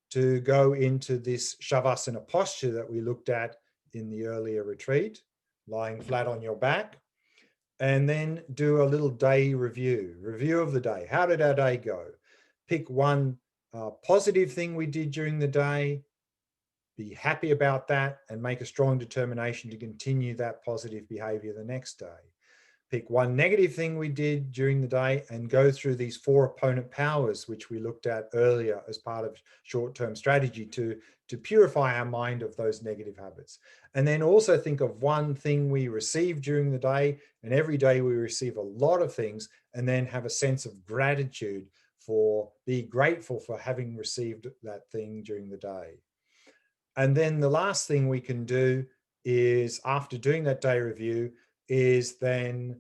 to go into this shavasana posture that we looked at in the earlier retreat, lying flat on your back, and then do a little day review of the day. How did our day go? Pick one positive thing we did during the day, be happy about that, and make a strong determination to continue that positive behavior the next day. Pick one negative thing we did during the day and go through these 4 opponent powers, which we looked at earlier as part of short-term strategy to purify our mind of those negative habits. And then also think of one thing we received during the day, and every day we receive a lot of things, and then have a sense of gratitude be grateful for having received that thing during the day. And then the last thing we can do is, after doing that day review, is then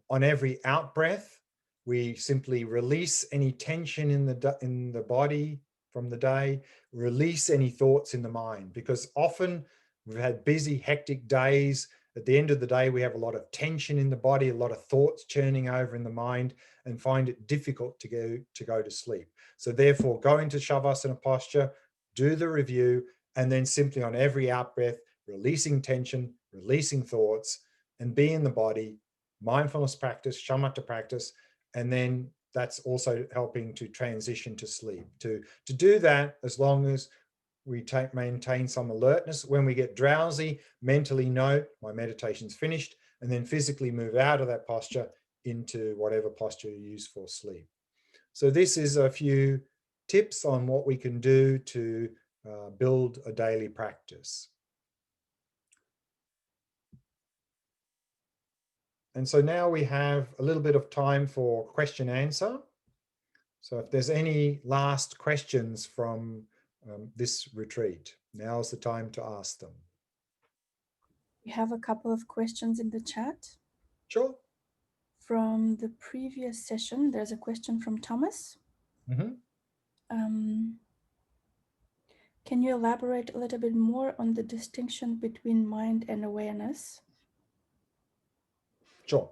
on every out breath, we simply release any tension in the body from the day, release any thoughts in the mind, because often we've had busy, hectic days. At the end of the day, we have a lot of tension in the body, a lot of thoughts churning over in the mind, and find it difficult to go to sleep. So therefore, go into shavasana posture, do the review, and then simply on every out breath, releasing tension, releasing thoughts, and be in the body, mindfulness practice, shamatha practice, and then that's also helping to transition to sleep. To do that, as long as we maintain some alertness, when we get drowsy, mentally know my meditation's finished, and then physically move out of that posture into whatever posture you use for sleep. So this is a few tips on what we can do to build a daily practice. And so now we have a little bit of time for question answer. So if there's any last questions from this retreat, now's the time to ask them. We have a couple of questions in the chat. Sure. From the previous session, there's a question from Thomas. Mm-hmm. Can you elaborate a little bit more on the distinction between mind and awareness? Sure.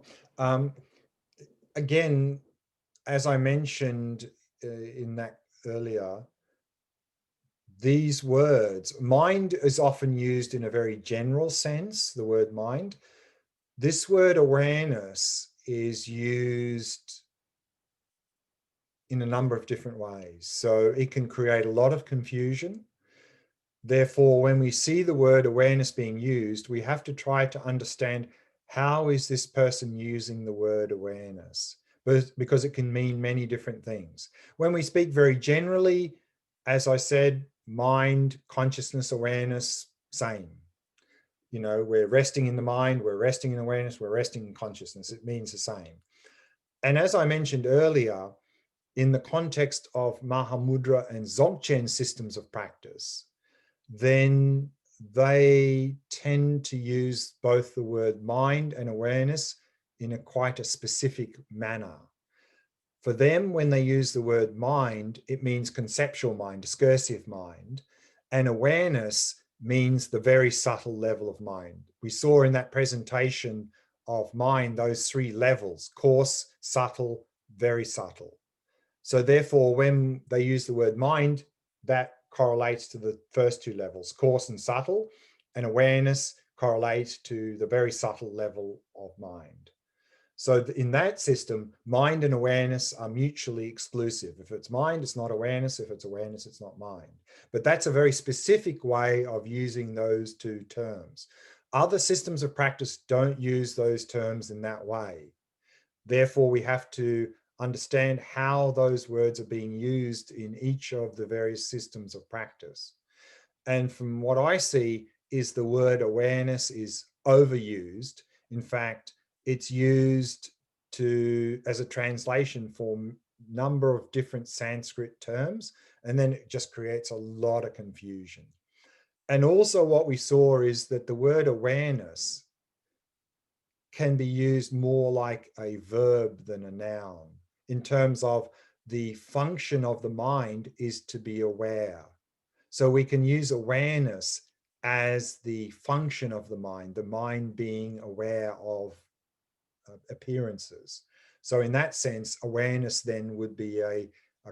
Again, as I mentioned in that earlier, these words, mind is often used in a very general sense, the word mind. This word awareness is used in a number of different ways. So it can create a lot of confusion. Therefore, when we see the word awareness being used, we have to try to understand, how is this person using the word awareness? Because it can mean many different things. When we speak very generally, as I said, mind, consciousness, awareness, same. You know, we're resting in the mind, we're resting in awareness, we're resting in consciousness. It means the same. And as I mentioned earlier, in the context of Mahamudra and Dzogchen systems of practice, then they tend to use both the word mind and awareness in a quite a specific manner. For them, when they use the word mind, it means conceptual mind, discursive mind, and awareness means the very subtle level of mind. We saw in that presentation of mind those three levels: coarse, subtle, very subtle. So therefore, when they use the word mind, that correlates to the first two levels, coarse and subtle, and awareness correlates to the very subtle level of mind. So in that system, mind and awareness are mutually exclusive. If it's mind, it's not awareness. If it's awareness, it's not mind. But that's a very specific way of using those two terms. Other systems of practice don't use those terms in that way. Therefore, we have to understand how those words are being used in each of the various systems of practice. And from what I see is the word awareness is overused. In fact, it's used as a translation for a number of different Sanskrit terms, and then it just creates a lot of confusion. And also what we saw is that the word awareness can be used more like a verb than a noun, in terms of the function of the mind is to be aware. So we can use awareness as the function of the mind being aware of appearances. So in that sense, awareness then would be a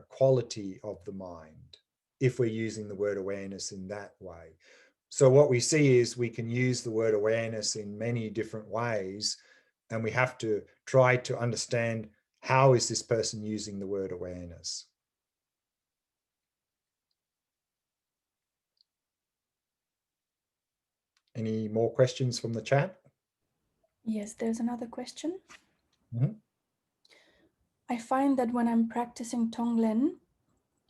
quality of the mind, if we're using the word awareness in that way. So what we see is we can use the word awareness in many different ways, and we have to try to understand, how is this person using the word awareness? Any more questions from the chat? Yes, there's another question. Mm-hmm. I find that when I'm practicing tong-len,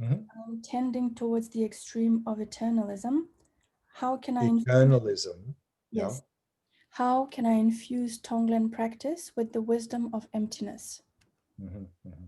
Mm-hmm. I'm tending towards the extreme of eternalism. How can I Eternalism. Yeah. yes. How can I infuse tong-len practice with the wisdom of emptiness? Mm-hmm. Mm-hmm.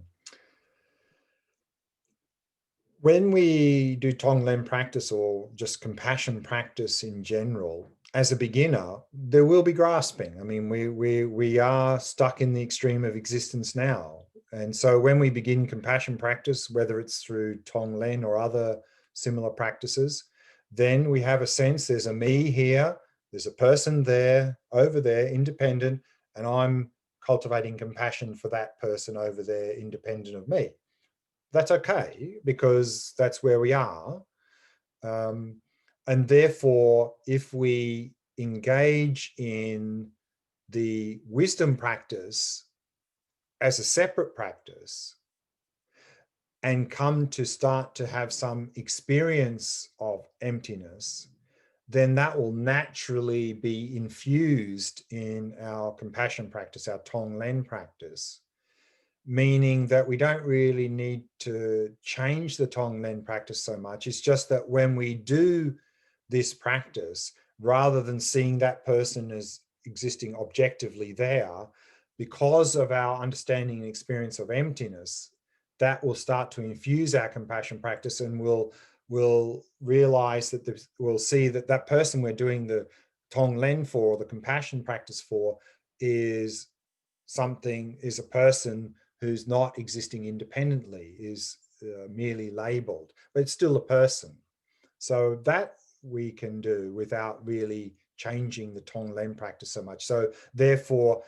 When we do tong-len practice, or just compassion practice in general, as a beginner, there will be grasping. I mean, we are stuck in the extreme of existence now. And so when we begin compassion practice, whether it's through tong-len or other similar practices, then we have a sense there's a me here, there's a person there, over there, independent, and I'm cultivating compassion for that person over there, independent of me. That's okay, because that's where we are. And therefore, if we engage in the wisdom practice as a separate practice and come to start to have some experience of emptiness, then that will naturally be infused in our compassion practice, our tong-len practice, meaning that we don't really need to change the tong-len practice so much. It's just that when we do this practice, rather than seeing that person as existing objectively there, because of our understanding and experience of emptiness, that will start to infuse our compassion practice, and we'll realize that we'll see that that person we're doing the tong-len for, or the compassion practice for, is a person who's not existing independently, is merely labeled, but it's still a person. So that we can do without really changing the tong-len practice so much. So therefore,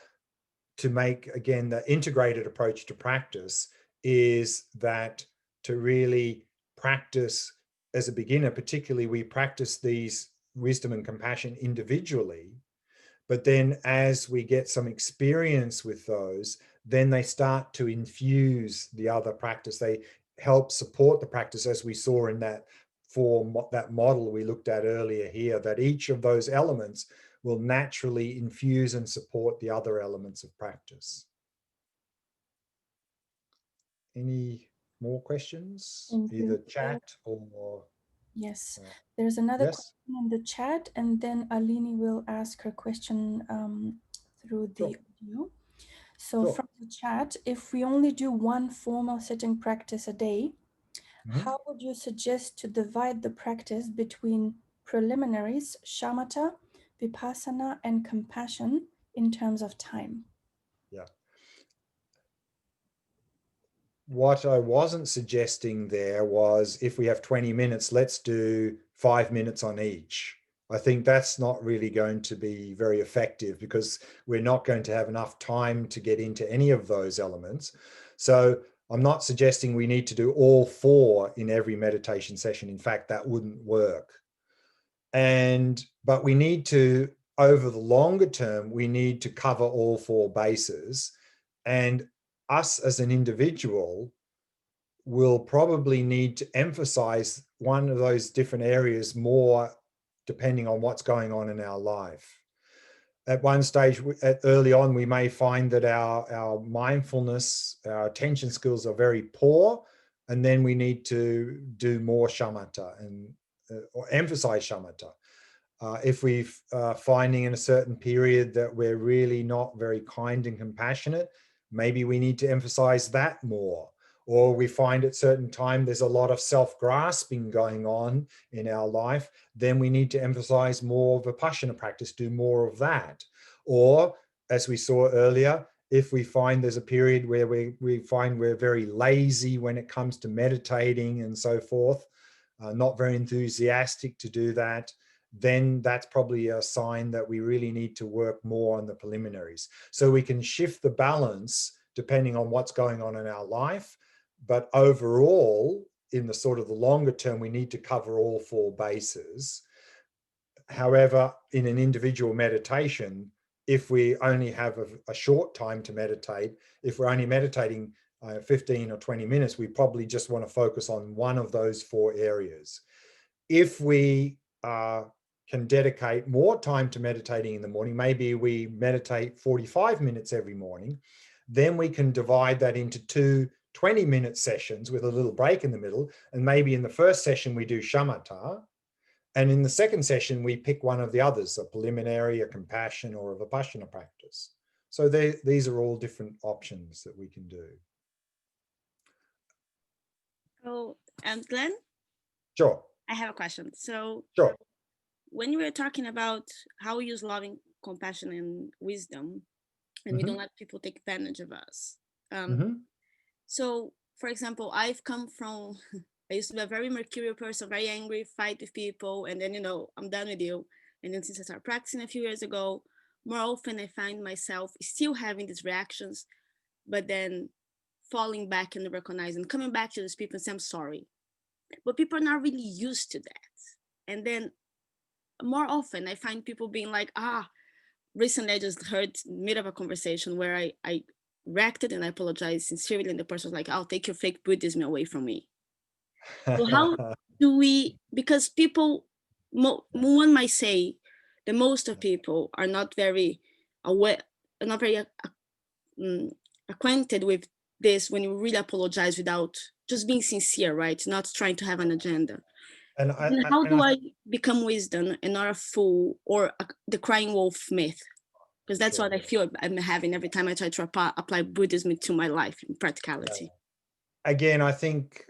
to make, again, the integrated approach to practice is that to really practice as a beginner, particularly, we practice these wisdom and compassion individually. But then as we get some experience with those, then they start to infuse the other practice. They help support the practice, as we saw in that that model we looked at earlier here, that each of those elements will naturally infuse and support the other elements of practice. Any more questions? Thank Either you. chat or Yes, there's another yes, question in the chat, and then Alini will ask her question through the sure, audio. So sure. from the chat, if we only do one formal sitting practice a day, Mhm. how would you suggest to divide the practice between preliminaries, shamatha, vipassana, and compassion in terms of time? Yeah. What I wasn't suggesting there was, if we have 20 minutes, let's do 5 minutes on each. I think that's not really going to be very effective, because we're not going to have enough time to get into any of those elements. So I'm not suggesting we need to do all 4 in every meditation session. In fact, that wouldn't work. But we need to, over the longer term, we need to cover all 4 bases. And us as an individual will probably need to emphasize one of those different areas more, depending on what's going on in our life. At one stage, early on, we may find that our mindfulness, our attention skills are very poor, and then we need to do more shamatha and or emphasize shamatha. If we're finding in a certain period that we're really not very kind and compassionate, maybe we need to emphasize that more. Or we find at certain time there's a lot of self-grasping going on in our life, then we need to emphasize more vipassana practice, do more of that. Or, as we saw earlier, if we find there's a period where we find we're very lazy when it comes to meditating and so forth, not very enthusiastic to do that, then that's probably a sign that we really need to work more on the preliminaries. So we can shift the balance depending on what's going on in our life. But overall, in the sort of the longer term, we need to cover all 4 bases. However, in an individual meditation, if we only have a short time to meditate, if we're only meditating 15 or 20 minutes, we probably just want to focus on one of those 4 areas. If we can dedicate more time to meditating in the morning, maybe we meditate 45 minutes every morning, then we can divide that into 2 20-minute sessions with a little break in the middle. And maybe in the first session, we do shamatha. And in the second session, we pick one of the others, a preliminary, a compassion, or a vipassana practice. So these are all different options that we can do. So, Glenn, Sure. I have a question. So, Sure. when we were talking about how we use loving compassion and wisdom, and we don't let people take advantage of us. So, for example, I've come from, I used to be a very mercurial person, very angry, fight with people, and then, I'm done with you. And then since I started practicing a few years ago, more often I find myself still having these reactions, but then falling back and recognizing, coming back to these people and saying, I'm sorry. But people are not really used to that. And then more often I find people being like, recently I just heard mid of a conversation where I reacted and I apologized sincerely, and the person was like, I'll take your fake Buddhism away from me. So how do we, because people, one might say that most of people are not very aware, not very acquainted with this when you really apologize without just being sincere, right? Not trying to have an agenda. And how do I become wisdom and not a fool, or the crying wolf myth? Because that's what I feel I'm having every time I try to apply Buddhism to my life in practicality. Again, I think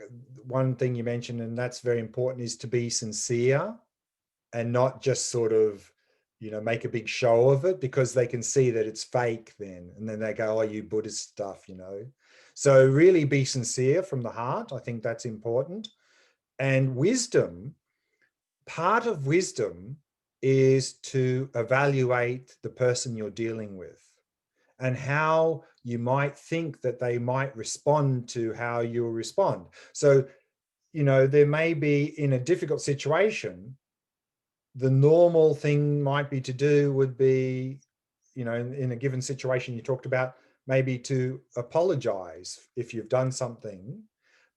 one thing you mentioned, and that's very important, is to be sincere and not just sort of, make a big show of it, because they can see that it's fake then. And then they go, oh, you Buddhist stuff, So really be sincere from the heart. I think that's important. And wisdom, part of wisdom is to evaluate the person you're dealing with and how you might think that they might respond to how you'll respond. So, there may be, in a difficult situation, the normal thing might be to do would be, in a given situation you talked about, maybe to apologize if you've done something.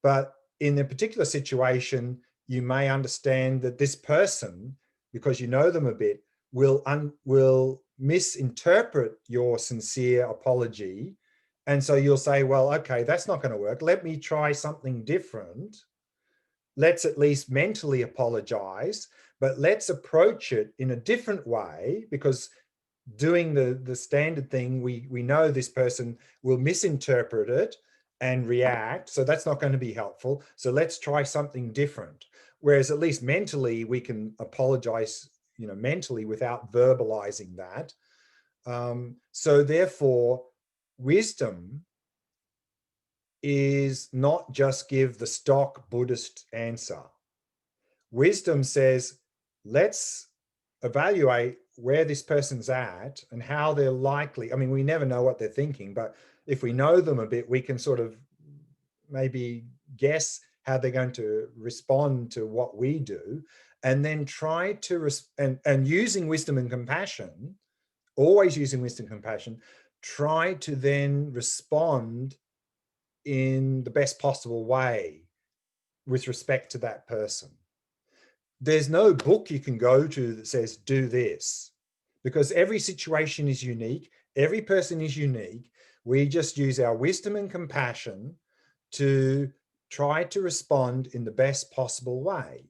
But in a particular situation, you may understand that this person, because you know them a bit, will misinterpret your sincere apology. And so you'll say, well, okay, that's not going to work. Let me try something different. Let's at least mentally apologize, but let's approach it in a different way, because doing the standard thing, we know this person will misinterpret it and react. So that's not going to be helpful. So let's try something different. Whereas at least mentally, we can apologize, mentally without verbalizing that. So therefore, wisdom is not just give the stock Buddhist answer. Wisdom says, let's evaluate where this person's at and how they're likely. I mean, we never know what they're thinking, but if we know them a bit, we can sort of maybe guess how they're going to respond to what we do, and then try to, and using wisdom and compassion, always using wisdom and compassion, try to then respond in the best possible way with respect to that person. There's no book you can go to that says, do this, because every situation is unique. Every person is unique. We just use our wisdom and compassion to try to respond in the best possible way.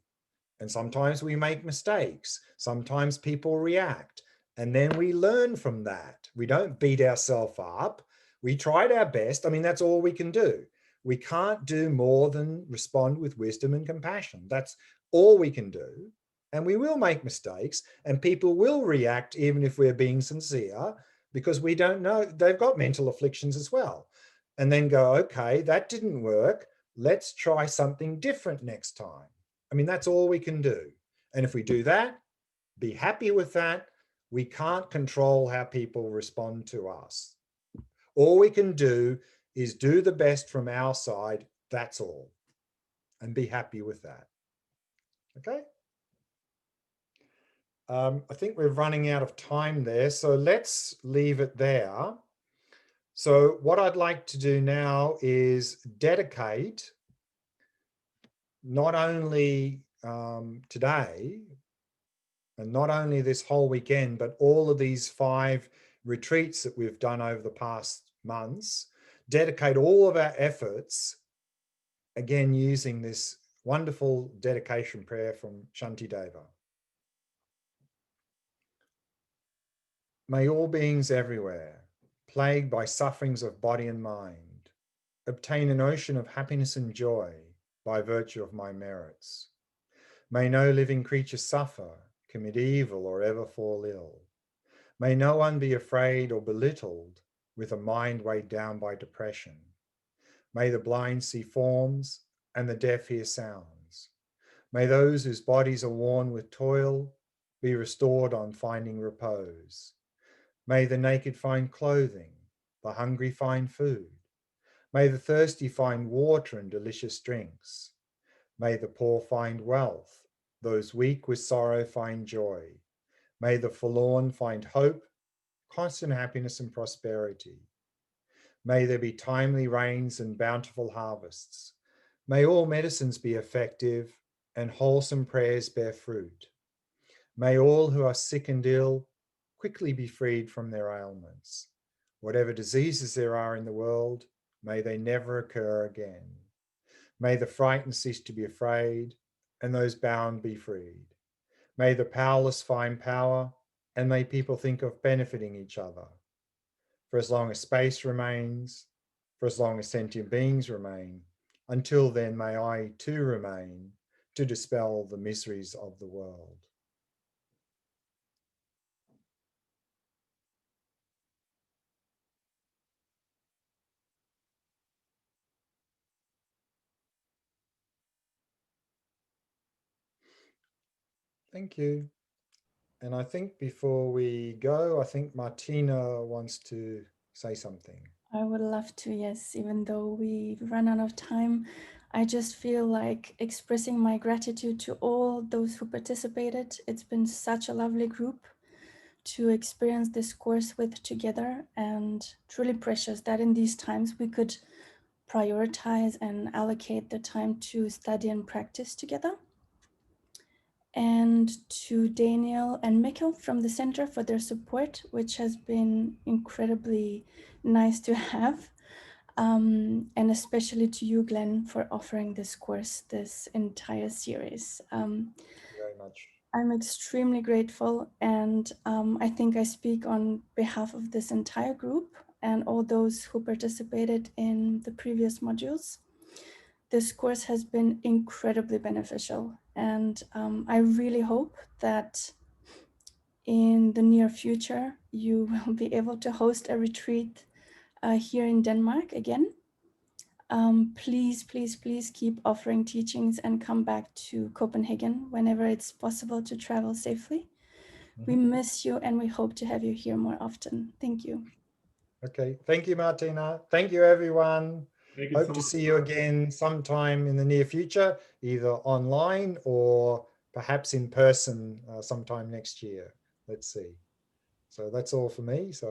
And sometimes we make mistakes. Sometimes people react. And then we learn from that. We don't beat ourselves up. We tried our best. I mean, that's all we can do. We can't do more than respond with wisdom and compassion. That's all we can do. And we will make mistakes, and people will react even if we're being sincere, because we don't know, they've got mental afflictions as well. And then go, okay, that didn't work. Let's try something different next time. I mean, that's all we can do. And if we do that, be happy with that. We can't control how people respond to us. All we can do is do the best from our side. That's all. And be happy with that. Okay. I think we're running out of time there, so let's leave it there. So what I'd like to do now is dedicate not only today, and not only this whole weekend, but all of these 5 retreats that we've done over the past months, dedicate all of our efforts, again, using this wonderful dedication prayer from Shantideva. May all beings everywhere, plagued by sufferings of body and mind, obtain an ocean of happiness and joy by virtue of my merits. May no living creature suffer, commit evil, or ever fall ill. May no one be afraid or belittled with a mind weighed down by depression. May the blind see forms and the deaf hear sounds. May those whose bodies are worn with toil be restored on finding repose. May the naked find clothing, the hungry find food. May the thirsty find water and delicious drinks. May the poor find wealth, those weak with sorrow find joy. May the forlorn find hope, constant happiness and prosperity. May there be timely rains and bountiful harvests. May all medicines be effective and wholesome prayers bear fruit. May all who are sick and ill quickly be freed from their ailments. Whatever diseases there are in the world, may they never occur again. May the frightened cease to be afraid, and those bound be freed. May the powerless find power, and may people think of benefiting each other. For as long as space remains, for as long as sentient beings remain, until then may I too remain to dispel the miseries of the world. Thank you. And I think before we go, I think Martina wants to say something. I would love to, yes, even though we've run out of time. I just feel like expressing my gratitude to all those who participated. It's been such a lovely group to experience this course with together, and truly precious that in these times we could prioritize and allocate the time to study and practice together. and to Daniel and Mikkel from the center for their support, which has been incredibly nice to have. And especially to you, Glenn, for offering this course, this entire series. Thank you very much. I'm extremely grateful, and I think I speak on behalf of this entire group and all those who participated in the previous modules. This course has been incredibly beneficial, and I really hope that in the near future you will be able to host a retreat here in Denmark again. Please, please, please keep offering teachings and come back to Copenhagen whenever it's possible to travel safely. We miss you and we hope to have you here more often. Thank you. Okay, thank you, Martina. Thank you, everyone. Thank you Hope so to much. see you again sometime in the near future, either online or perhaps in person sometime next year. Let's see. So that's all for me. So